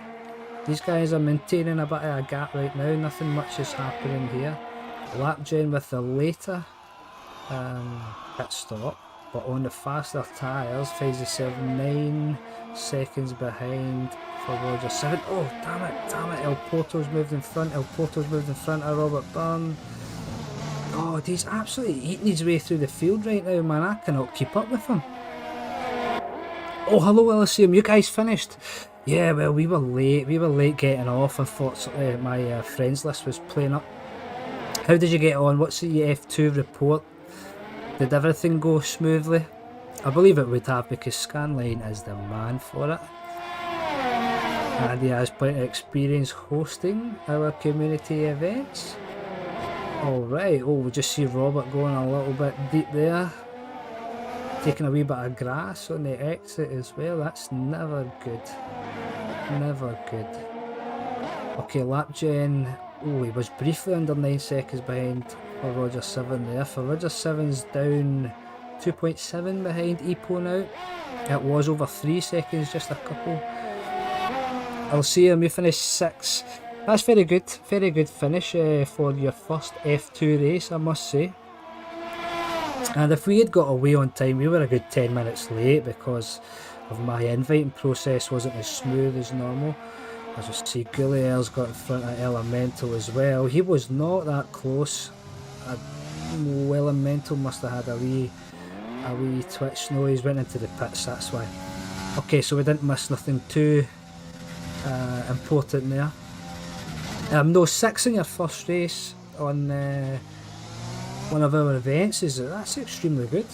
These guys are maintaining a bit of a gap right now. Nothing much is happening here. Lapgen with the later pit stop, but on the faster tyres finds himself 9 seconds behind for Roger 7. Oh, damn it, El Porto's moved in front. El Porto's moved in front of Robert Byrne. God, he's absolutely eating his way through the field right now, man. I cannot keep up with him. Oh, hello, Elysium. You guys finished? Yeah, well, we were late getting off. Unfortunately, my friends list was playing up. How did you get on? What's the F2 report? Did everything go smoothly? I believe it would have, because Scanline is the man for it. And he has plenty of experience hosting our community events. Alright, oh, we just see Robert going a little bit deep there. Taking a wee bit of grass on the exit as well. That's never good. Never good. Okay, Lapgen. Oh, he was briefly under 9 seconds behind for Roger 7 there. For Roger 7's down 2.7 behind EPO now. It was over 3 seconds, just a couple. I'll see him, you finished 6. That's very good finish for your first F2 race, I must say. And if we had got away on time, we were a good 10 minutes late because of my inviting process wasn't as smooth as normal. As you see, Gouliers got in front of Elemental as well. He was not that close. Elemental must have had a wee twitch. No, he's went into the pits, that's why. Okay, so we didn't miss nothing too important there. No, 6 in your first race on one of our events, that's extremely good.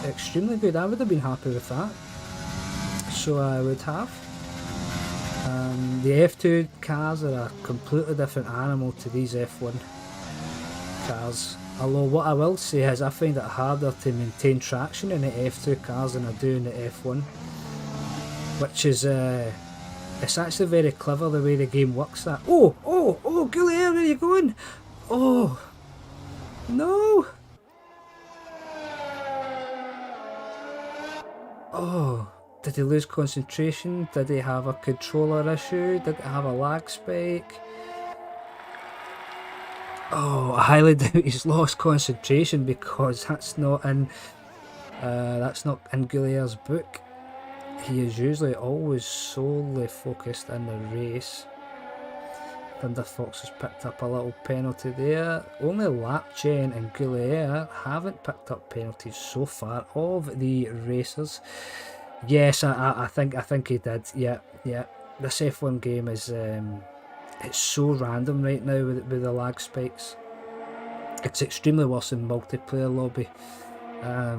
Extremely good. I would have been happy with that. So I would have. The F2 cars are a completely different animal to these F1 cars. Although what I will say is I find it harder to maintain traction in the F2 cars than I do in the F1. Which is it's actually very clever the way the game works that. Oh, Goulier, where are you going? Oh, no. Oh, Did he lose concentration? Did he have a controller issue? Did he have a lag spike? Oh, I highly doubt he's lost concentration, because that's not in Goulia's book. He is usually always solely focused in the race. Thunder Fox has picked up a little penalty there. Only Lapgen and Goulier haven't picked up penalties so far of the racers. Yes, I think he did. Yeah. This F1 game is it's so random right now with the lag spikes. It's extremely worse in multiplayer lobby. I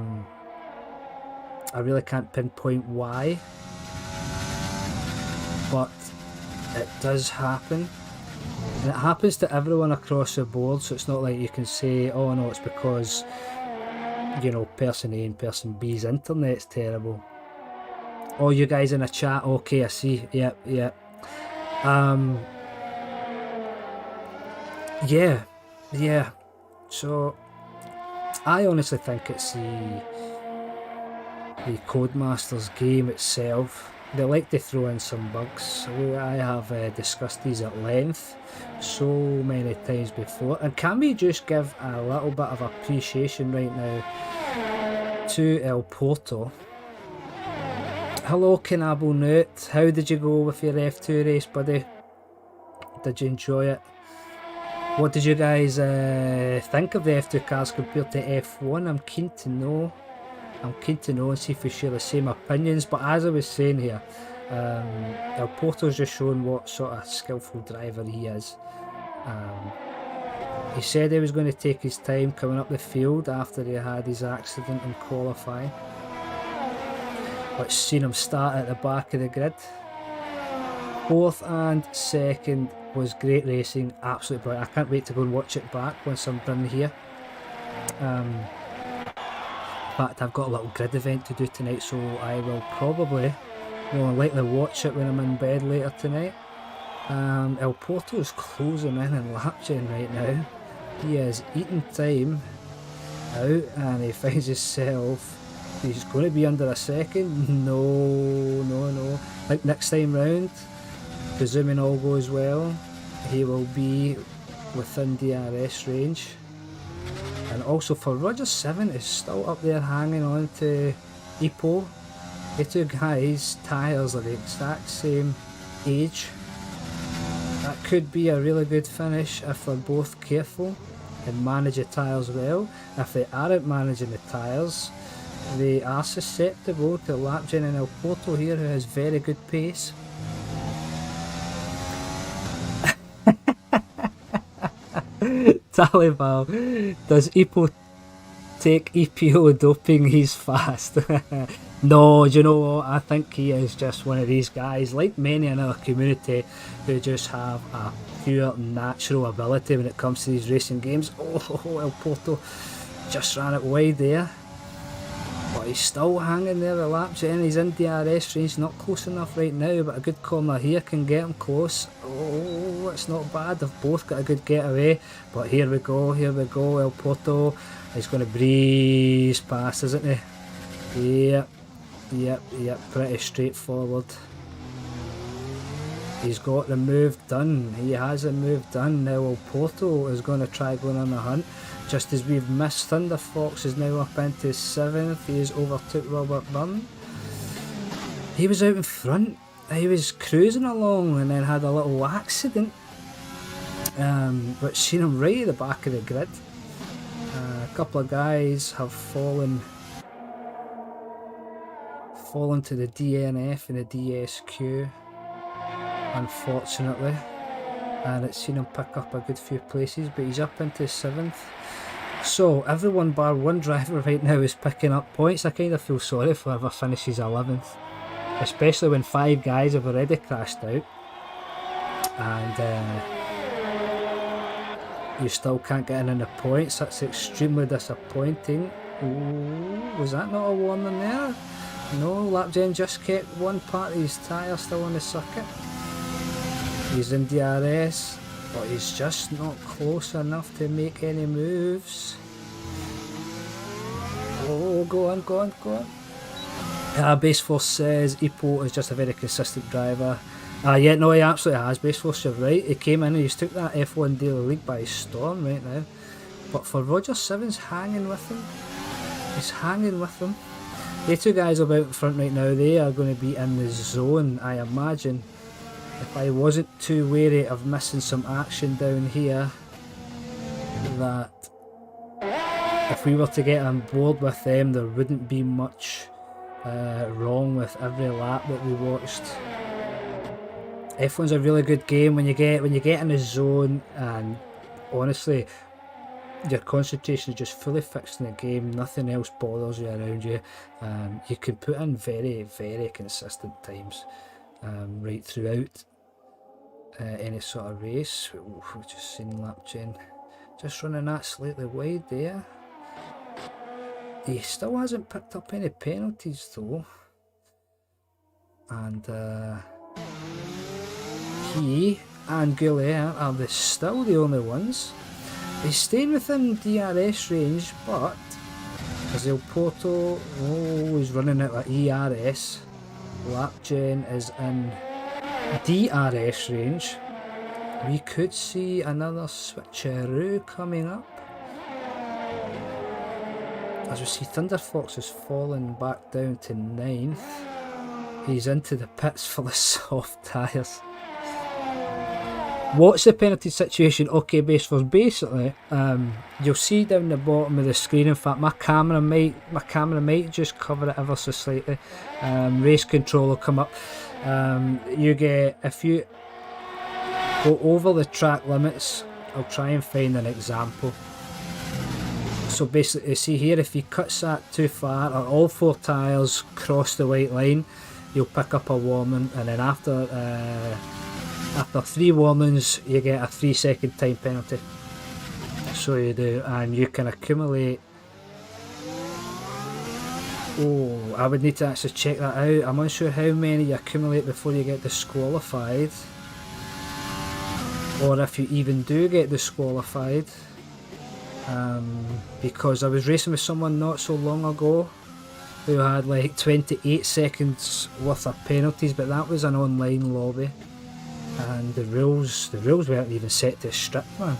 really can't pinpoint why, but it does happen. And it happens to everyone across the board, so it's not like you can say, oh no, it's because, you know, person A and person B's internet's terrible. Oh, you guys in a chat, okay, I see, yeah. Yeah, so I honestly think it's the Codemasters game itself. They like to throw in some bugs. I have discussed these at length so many times before. And can we just give a little bit of appreciation right now to El Porto? Hello Kanabo Newt, how did you go with your F2 race, buddy? Did you enjoy it? What did you guys think of the F2 cars compared to F1? I'm keen to know and see if we share the same opinions. But as I was saying here, El Porto's just shown what sort of skillful driver he is. He said he was going to take his time coming up the field after he had his accident in qualifying. Let's see him start at the back of the grid. 4th and 2nd was great racing, absolutely brilliant. I can't wait to go and watch it back once I'm done here. In fact, I've got a little grid event to do tonight, so I will probably more than likely watch it when I'm in bed later tonight. El Porto's closing in Lapgen right now. He is eating time out and he finds himself, he's going to be under a second. No. Like next time round, presuming all goes well, he will be within DRS range. And also for Roger 7 is still up there hanging on to Ipo. The two guys' tyres are the exact same age. That could be a really good finish if they're both careful and manage the tyres well. If they aren't managing the tyres, they are susceptible to Lapgen and El Porto here, who has very good pace. Talibal, does Ipo take EPO doping? He's fast. No, do you know what? I think he is just one of these guys, like many in our community, who just have a pure natural ability when it comes to these racing games. Oh, El Porto just ran it wide there. But he's still hanging there, the Lapgen. He's in DRS range, not close enough right now, but a good corner here can get him close. Oh, it's not bad. They've both got a good getaway. But here we go. El Porto is going to breeze past, isn't he? Yep, pretty straightforward. He's got the move done. He has the move done. Now El Porto is going to try going on the hunt. Just as we've missed, Thunder Fox is now up into 7th. He has overtook Robert Byrne. He was out in front. He was cruising along and then had a little accident, which seen him right at the back of the grid. A couple of guys have fallen to the DNF and the DSQ, unfortunately. And it's seen him pick up a good few places, but he's up into 7th. So everyone bar one driver right now is picking up points. I kind of feel sorry for whoever finishes 11th, especially when 5 guys have already crashed out and you still can't get in the points. That's extremely disappointing. Ooh, was that not a warning there? No, Lapgen just kept one part of his tyre still on the circuit. He's in DRS, but he's just not close enough to make any moves. Oh, go on. Base Force says Ipo is just a very consistent driver. Yeah, no, he absolutely has. Base Force, you're right. He came in and he's took that F1 Daily League by storm right now. But for Roger Seven's hanging with him. He's hanging with them. The two guys about in front right now, they are going to be in the zone, I imagine. If I wasn't too wary of missing some action down here, that if we were to get on board with them, there wouldn't be much wrong with every lap that we watched. F1's a really good game when you get in the zone, and honestly, your concentration is just fully fixed in the game. Nothing else bothers you around you. You can put in very, very consistent times right throughout any sort of race. We've just seen Lapchen just running that slightly wide there. He still hasn't picked up any penalties though, and he and Goulier are still the only ones. He's staying within DRS range, but as El Porto is running out of ERS, Lapgen is in DRS range. We could see another switcheroo coming up. As we see, Thunder Fox has fallen back down to 9th. He's into the pits for the soft tyres. What's the penalty situation? Okay, Base Force, basically, you'll see down the bottom of the screen, in fact my camera might just cover it ever so slightly. Race control will come up. You get, if you go over the track limits, I'll try and find an example. So basically, see here, if he cuts that too far, or all 4 tyres cross the white line, you'll pick up a warning, and then after 3 warnings, you get a 3-second time penalty. So you do, and you can accumulate. Oh, I would need to actually check that out. I'm unsure how many you accumulate before you get disqualified, or if you even do get disqualified. Because I was racing with someone not so long ago who had like 28 seconds worth of penalties, but that was an online lobby, and the rules weren't even set to strict, man.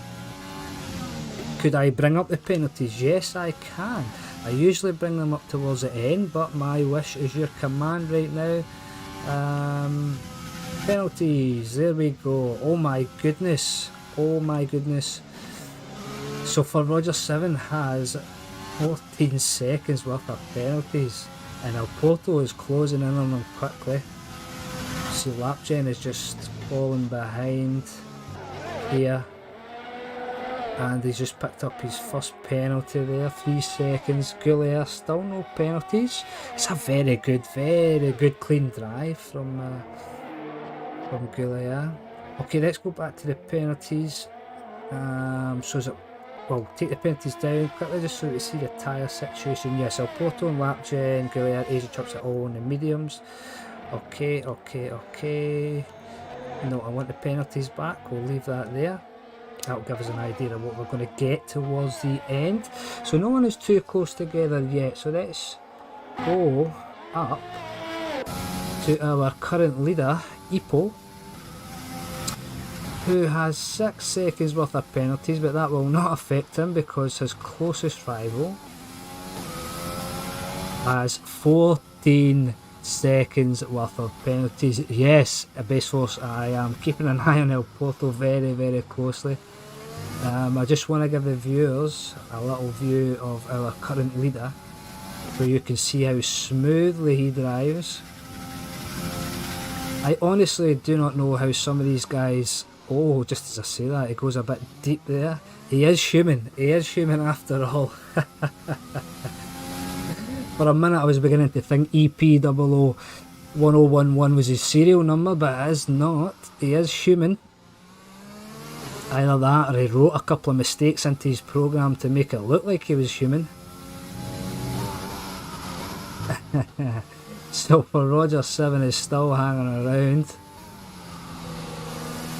Could I bring up the penalties? Yes, I can. I usually bring them up towards the end, but my wish is your command right now. Penalties, there we go. Oh my goodness, oh my goodness. So for Roger 7 has 14 seconds worth of penalties, and El Porto is closing in on them quickly. See, Lapgen is just falling behind here, and he's just picked up his first penalty there, 3 seconds. Goulier still no penalties. It's a very good clean drive from Goulier. Okay, let's go back to the penalties. So is it, well, take the penalties down quickly just so we see the tyre situation. Yes, El Porto and Lapgen, Goulier, Asia Chucks are all in the mediums. Okay. No, I want the penalties back. We'll leave that there. That'll give us an idea of what we're going to get towards the end. So no one is too close together yet. So let's go up to our current leader, Ipo, who has 6 seconds worth of penalties, but that will not affect him because his closest rival has 14 seconds worth of penalties. Yes, a Base Force, I am keeping an eye on El Porto very, very closely. I just want to give the viewers a little view of our current leader, where you can see how smoothly he drives. I honestly do not know how some of these guys, oh, just as I say that, it goes a bit deep there. He is human after all. For a minute I was beginning to think EP001011 was his serial number, but it is not. He is human. Either that or he wrote a couple of mistakes into his program to make it look like he was human. So for Roger 7 is still hanging around.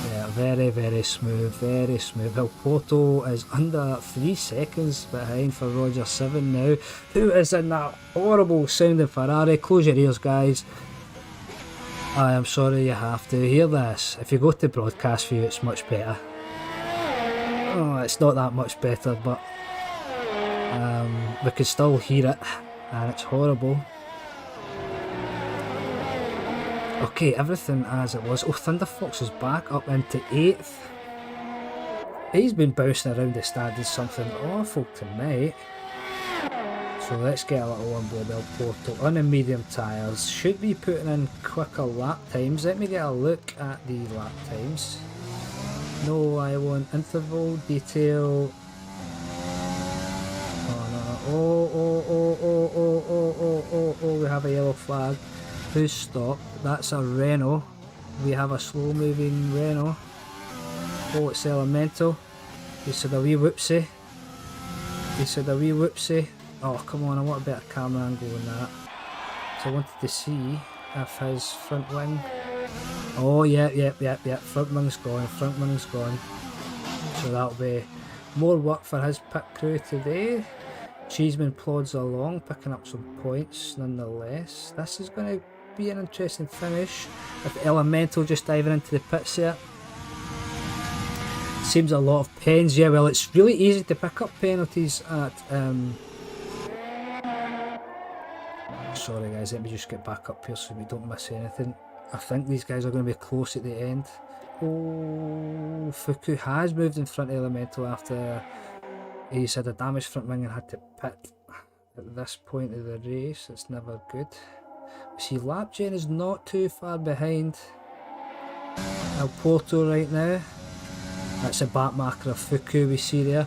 Yeah, very, very smooth, very smooth. El Porto is under 3 seconds behind for Roger 7 now, who is in that horrible sounding Ferrari. Close your ears, guys. I am sorry you have to hear this. If you go to broadcast view, it's much better. Oh, it's not that much better, but we can still hear it, and it's horrible. Okay, everything as it was. Oh, Thunder Fox is back up into 8th. He's been bouncing around the standings something awful tonight. So let's get a little on board El Porto on the medium tyres. Should be putting in quicker lap times. Let me get a look at the lap times. No, I want interval, detail. Oh, we have a yellow flag. Who's stopped? That's a Renault. We have a slow moving Renault. Oh, it's Elemental. He said a wee whoopsie. Oh, come on, I want a better camera angle than that. So I wanted to see if his front wing... Oh, yeah, front wing's gone. So that'll be more work for his pit crew today. Cheeseman plods along, picking up some points nonetheless. This is going to be an interesting finish. With Elemental just diving into the pits here. Seems a lot of pens. Yeah, well, it's really easy to pick up penalties at... Sorry guys, let me just get back up here so we don't miss anything. I think these guys are going to be close at the end. Oh, Fuku has moved in front of Elemental after he's had a damaged front wing and had to pit at this point of the race. It's never good. See, Lapgen is not too far behind El Porto right now. That's a back marker of Fuku we see there.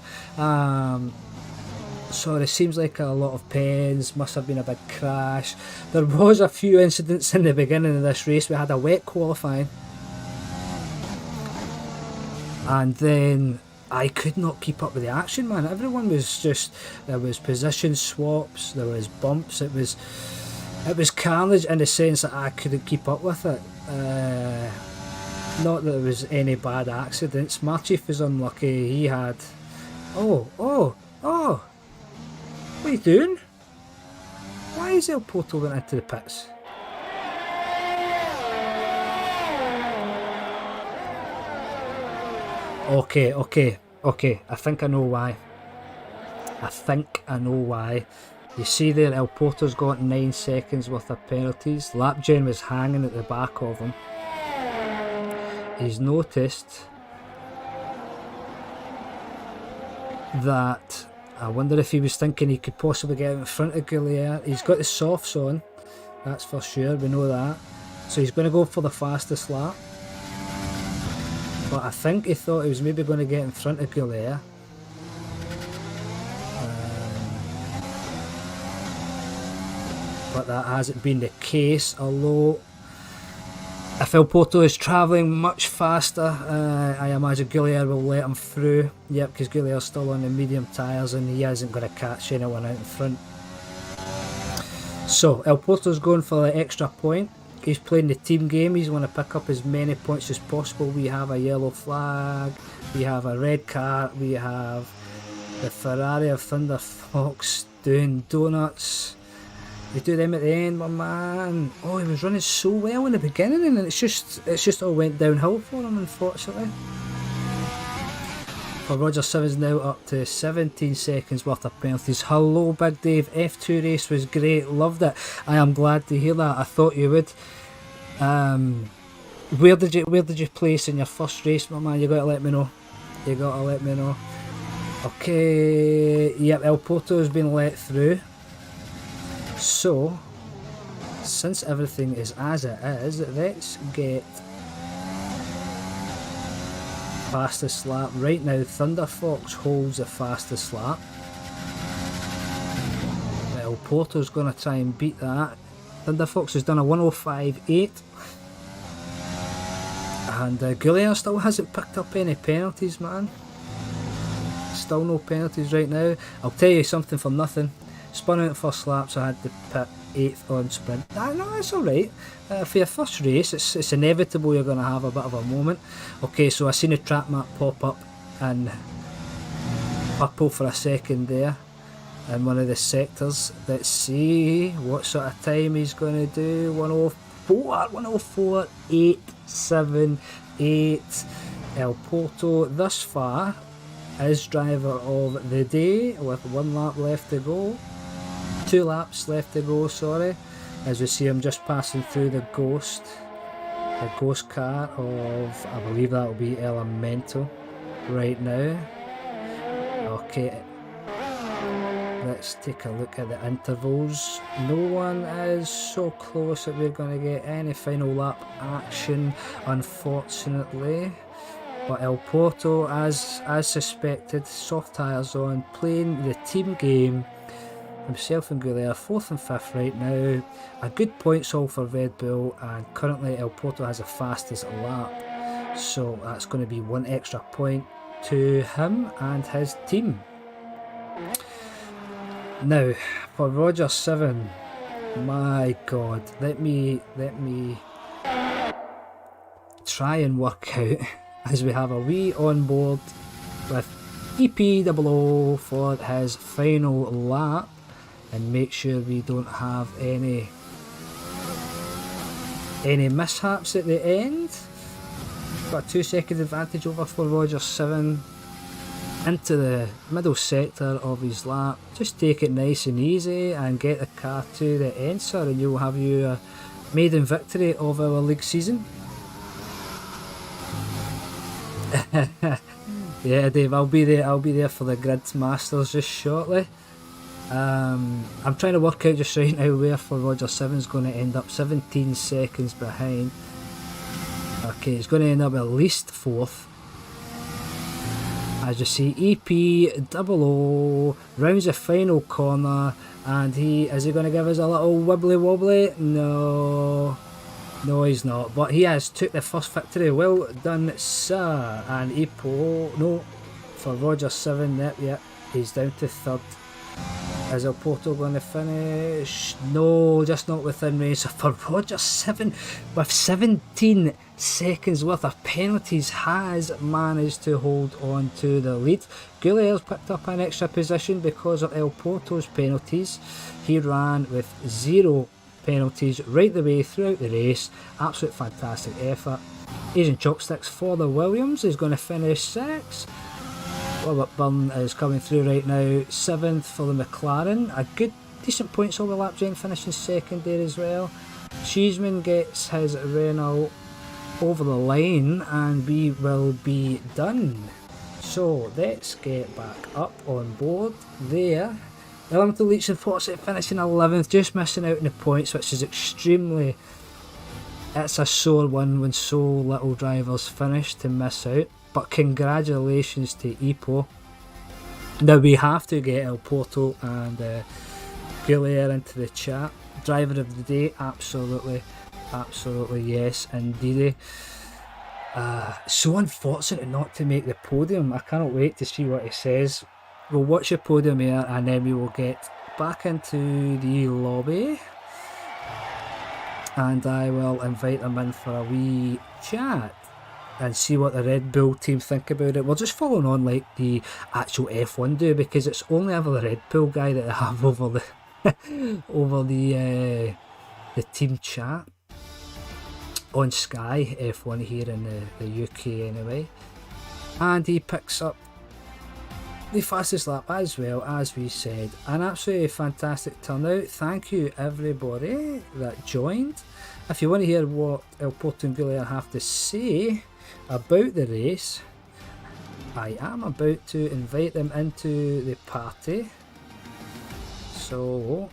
Sorry, seems like a lot of pens, must have been a big crash. There was a few incidents in the beginning of this race. We had a wet qualifying. And then I could not keep up with the action, man. Everyone was just, there was position swaps, there was bumps, it was carnage in the sense that I couldn't keep up with it. Not that there was any bad accidents. Marchief was unlucky, he had... Oh! What are you doing? Why is El Porto went into the pits? Okay. I think I know why. You see there, El Porto's got 9 seconds worth of penalties. Lapgen was hanging at the back of him. He's noticed that... I wonder if he was thinking he could possibly get out in front of Goulier. He's got the softs on, that's for sure, we know that. So he's going to go for the fastest lap. But I think he thought he was maybe going to get in front of Goulier. But that hasn't been the case, although if El Porto is travelling much faster, I imagine Goulier will let him through. Yep, because Goulier's still on the medium tyres and he isn't going to catch anyone out in front. So, El Porto's going for the extra point. He's playing the team game. He's going to pick up as many points as possible. We have a yellow flag, we have a red card, we have the Ferrari of Thunder Fox doing donuts. We do them at the end, my man. Oh, he was running so well in the beginning, and it's just all went downhill for him, unfortunately. For Roger 7's now up to 17 seconds worth of penalties. Hello, Big Dave. F2 race was great. Loved it. I am glad to hear that. I thought you would. Where did you place in your first race, my man? You got to let me know. Okay. Yep, El Porto has been let through. So, since everything is as it is, let's get fastest lap. Right now, Thunder Fox holds the fastest lap. El Porto's going to try and beat that. Thunder Fox has done a 1:05.8. And Goulier still hasn't picked up any penalties, man. Still no penalties right now. I'll tell you something for nothing. Spun out first lap, so I had to pit 8th on sprint. No, that's alright. For your first race, it's inevitable you're going to have a bit of a moment. Okay, so I seen a track map pop up and purple for a second there in one of the sectors. Let's see what sort of time he's going to do. 104, 878. El Porto thus far is driver of the day with 1 lap left to go. 2 laps left to go, sorry, as we see him just passing through the ghost car of, I believe that will be Elemental right now. Okay, let's take a look at the intervals. No one is so close that we're going to get any final lap action, unfortunately. But El Porto, as suspected, soft tyres on, playing the team game. Himself and Goulier 4th and 5th right now. A good points haul for Red Bull, and currently El Porto has the fastest lap. So that's going to be 1 extra point to him and his team. Now, for Roger 7, my God, let me try and work out as we have a wee on board with EP00 for his final lap, and make sure we don't have any mishaps at the end. Got a 2-second advantage over for Roger 7 into the middle sector of his lap. Just take it nice and easy and get the car to the end, sir, and you'll have your maiden victory of our league season. Yeah, Dave, I'll be there for the Grid Masters just shortly. I'm trying to work out just right now where for Roger 7's going to end up. 17 seconds behind. Okay, he's going to end up at least 4th. As you see, EP00 rounds the final corner, and is he going to give us a little wibbly wobbly? No, he's not. But he has took the first victory. Well done, sir. And for Roger 7, yep, he's down to 3rd. Is El Porto going to finish? No, just not within range. For Roger 7, with 17 seconds worth of penalties, has managed to hold on to the lead. Goulier's picked up an extra position because of El Porto's penalties. He ran with 0 penalties right the way throughout the race. Absolute fantastic effort. Asian chopsticks for the Williams. He's going to finish 6th. Robert Byrne is coming through right now, 7th for the McLaren. A good, decent points over lap Jane, finishing 2nd there as well. Cheeseman gets his Renault over the line, and we will be done. So let's get back up on board there. Elemental Leech and Forsyth finishing 11th, just missing out on the points, which is extremely... It's a sore one when so little drivers finish to miss out. But congratulations to Ipo. Now we have to get El Porto and Goulier into the chat. Driver of the day, absolutely yes, indeed. So unfortunate not to make the podium. I cannot wait to see what he says. We'll watch the podium here, and then we will get back into the lobby, and I will invite them in for a wee chat and see what the Red Bull team think about it. We're just following on like the actual F1 do, because it's only ever the Red Bull guy that they have over the the team chat on Sky F1 here in the UK anyway. And he picks up the fastest lap as well, as we said. An absolutely fantastic turnout. Thank you everybody that joined. If you want to hear what El Porto and Goulier have to say about the race, I am about to invite them into the party. So,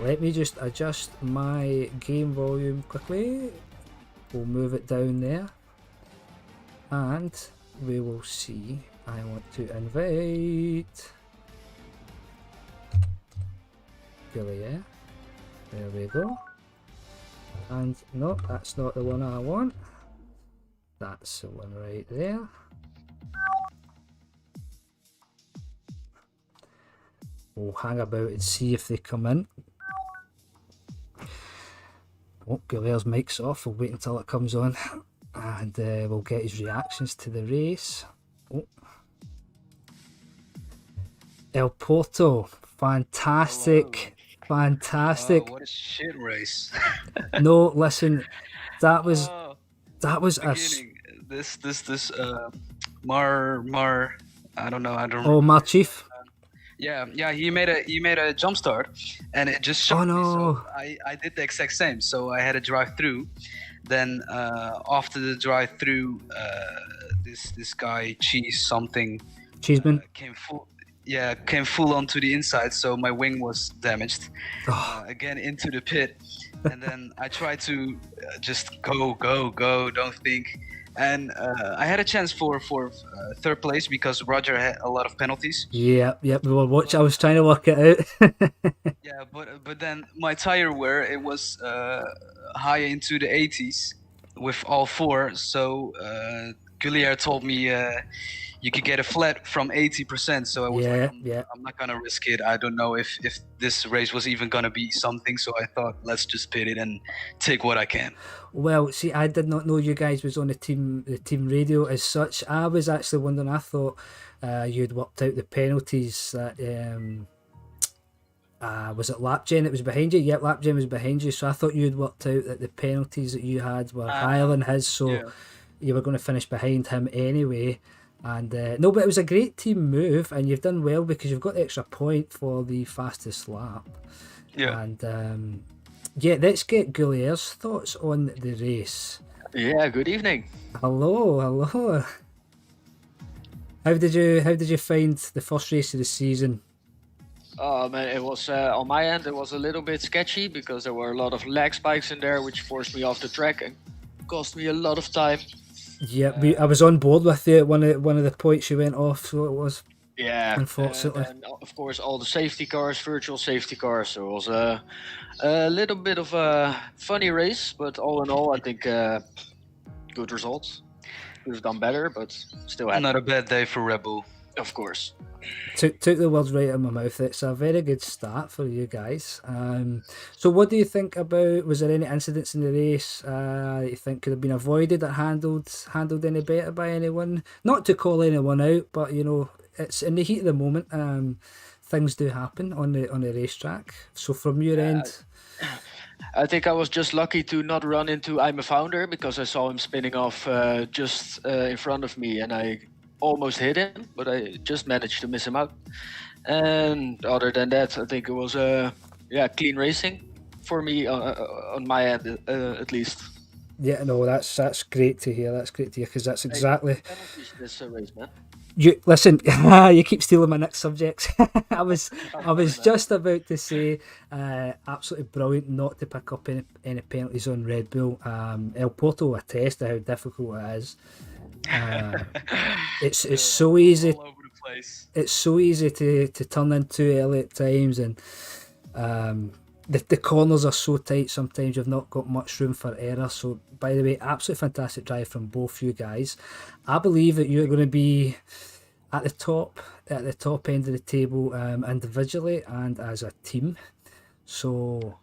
let me just adjust my game volume quickly. We'll move it down there, and we will see. I want to invite Goulier. There we go. And no, that's not the one I want. That's the one right there. We'll hang about and see if they come in. Oh, Goulet's mic's off. We'll wait until it comes on, and we'll get his reactions to the race. Oh. El Porto, fantastic. Oh, what a shit race! No, listen, that was Oh, a beginning. This Mar. I don't know. I don't. oh, Marchief. Yeah. He made a jump start, and it just shot Oh me. no, So I did the exact same. So I had to drive through. Then after the drive through, this guy Cheese something Cheeseman. came full onto the inside. So my wing was damaged. Oh, Again into the pit, and then I tried to just go, don't think. And I had a chance for third place because Roger had a lot of penalties. yeah. We were watching. I was trying to work it out. Yeah, but then my tire wear, it was high into the 80s with all four. So Gullier told me you could get a flat from 80%. So I was like, I'm not gonna risk it. I don't know if this race was even gonna be something. So I thought, let's just pit it and take what I can. Well, see, I did not know you guys was on the team radio as such. I was actually wondering. I thought you'd worked out the penalties that was it Lapgen that was behind you? Yep, Lapgen was behind you. So I thought you'd worked out that the penalties that you had were higher than his. So you were going to finish behind him anyway. And no, but it was a great team move, and you've done well because you've got the extra point for the fastest lap. Yeah. And let's get Gullier's thoughts on the race. Yeah, good evening. Hello. How did you find the first race of the season? Oh man, it was on my end. It was a little bit sketchy because there were a lot of lag spikes in there, which forced me off the track and cost me a lot of time. Yeah, I was on board with you at one of the points you went off, so it was. Yeah, unfortunately. and of course all the safety cars, virtual safety cars. So it was a little bit of a funny race, but all in all, I think good results. Could have done better, but still happy. Not a bad day for Red Bull. Of course. Took the words right out of my mouth. It's a very good start for you guys. So what do you think about, was there any incidents in the race you think could have been avoided or handled any better by anyone? Not to call anyone out, but you know, it's in the heat of the moment. Things do happen on the racetrack. So from your end, I think I was just lucky to not run into I'm a Founder because I saw him spinning off just in front of me, and I almost hit him, but I just managed to miss him out. And other than that, I think it was clean racing for me on my end at least. Yeah, no, that's great to hear. That's great to hear because that's exactly. Penalties this race, man. You listen. You keep stealing my next subjects. I was just about to say, absolutely brilliant not to pick up any penalties on Red Bull. El Porto attest to how difficult it is. It's so easy. All over the place. It's so easy to turn in too early at times, and the corners are so tight sometimes you've not got much room for error. So by the way, absolutely fantastic drive from both you guys. I believe that you're going to be at the top end of the table, individually and as a team. So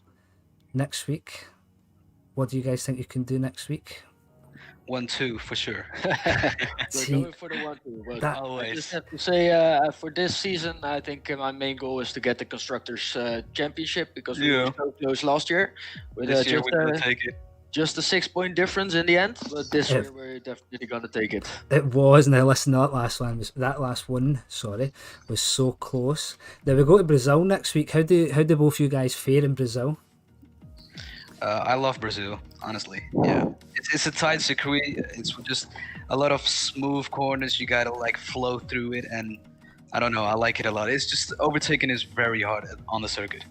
next week, what do you guys think you can do next week? 1-2 for sure. We're going for the 1-2, but I Always. just have to say for this season, I think my main goal is to get the Constructors' Championship because we were so close last year. With This year we're gonna take it. just a 6-point difference in the end, but this year we're definitely going to take it. It was. Now listen, that last one was so close. Now we go to Brazil next week. How do both you guys fare in Brazil? I love Brazil, honestly. Yeah, it's a tight circuit. It's just a lot of smooth corners. You gotta like flow through it, and I don't know. I like it a lot. It's just overtaking is very hard on the circuit.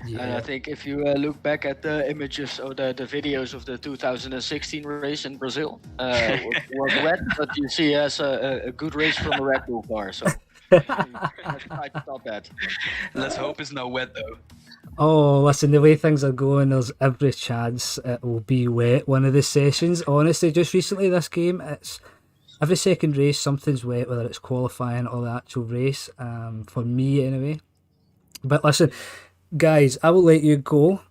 And I think if you look back at the images or the videos of the 2016 race in Brazil, it was wet, but you see as a good race from a Red Bull car. So let's try to stop that. Let's hope it's not wet though. Oh, listen, the way things are going, there's every chance it will be wet one of the sessions. Honestly, just recently this game, it's every second race, something's wet, whether it's qualifying or the actual race, for me anyway. But listen, guys, I will let you go.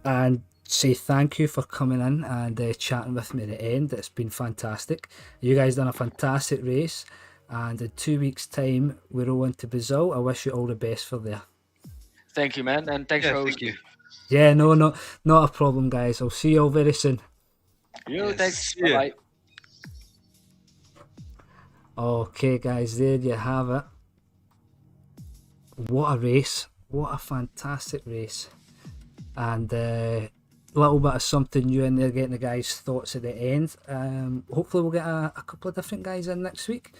and say thank you for coming in and chatting with me at the end. It's been fantastic. You guys done a fantastic race, and in 2 weeks' time we're going to Brazil. I wish you all the best for there. Thank you, man, and thanks Yeah, for thank hosting. you. Yeah, no, not a problem, guys. I'll see you all very soon. You, Yes, thanks. yeah. Bye. Okay, guys, there you have it. What a race. What a fantastic race. And a little bit of something new in there, getting the guys' thoughts at the end. Hopefully we'll get a couple of different guys in next week.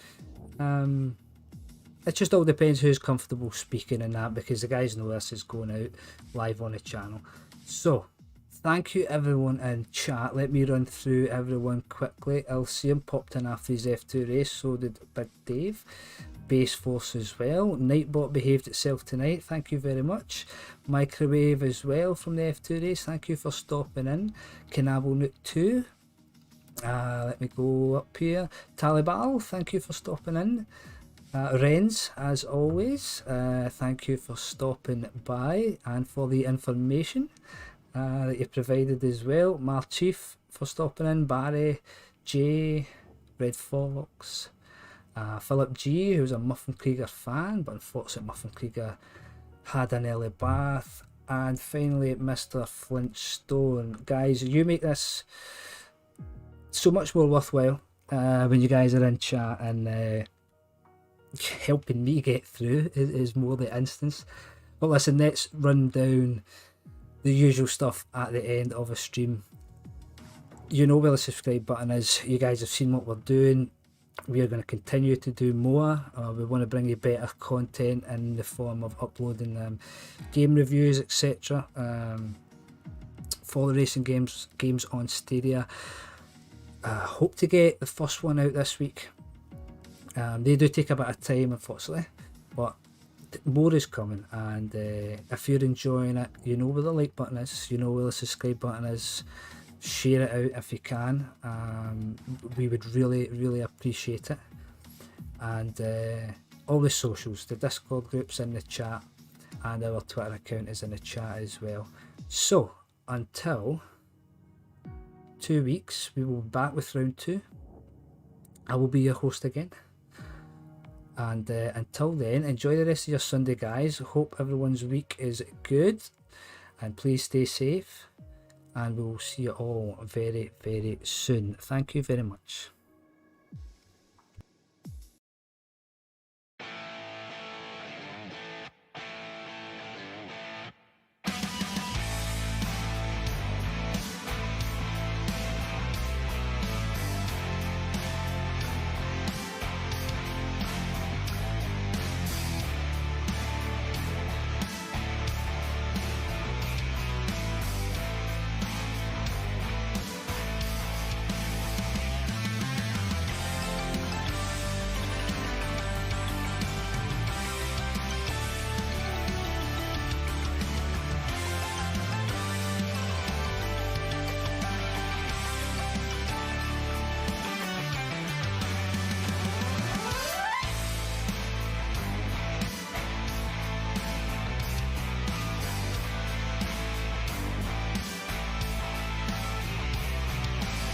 It just all depends who's comfortable speaking and that, because the guys know this is going out live on the channel. So, thank you everyone in chat. Let me run through everyone quickly. Elsium popped in after his F2 race, so did Big Dave. Base Force as well. Nightbot behaved itself tonight, thank you very much. Microwave as well from the F2 race, thank you for stopping in. Canabo Nook 2. Let me go up here. Talibal, thank you for stopping in. Renz, as always, thank you for stopping by and for the information that you provided as well. Marchief for stopping in. Barry, Jay, Red Fox, Philip G, who's a Muffin Krieger fan, but unfortunately Muffin Krieger had an early bath. And finally, Mr. Flintstone. Guys, you make this so much more worthwhile when you guys are in chat, and helping me get through is more the instance. But listen, let's run down the usual stuff at the end of a stream. You know where the subscribe button is. You guys have seen what we're doing. We are going to continue to do more. We want to bring you better content in the form of uploading game reviews, etc. For the racing games on Stadia. Hope to get the first one out this week. They do take a bit of time, unfortunately, but more is coming. And if you're enjoying it, you know where the like button is, you know where the subscribe button is. Share it out if you can. We would really appreciate it. And all the socials, the Discord group's in the chat, and our Twitter account is in the chat as well. So until 2 weeks, we will be back with round 2. I will be your host again. And until then, enjoy the rest of your Sunday, guys. Hope everyone's week is good, and please stay safe, and we will see you all very soon. Thank you very much.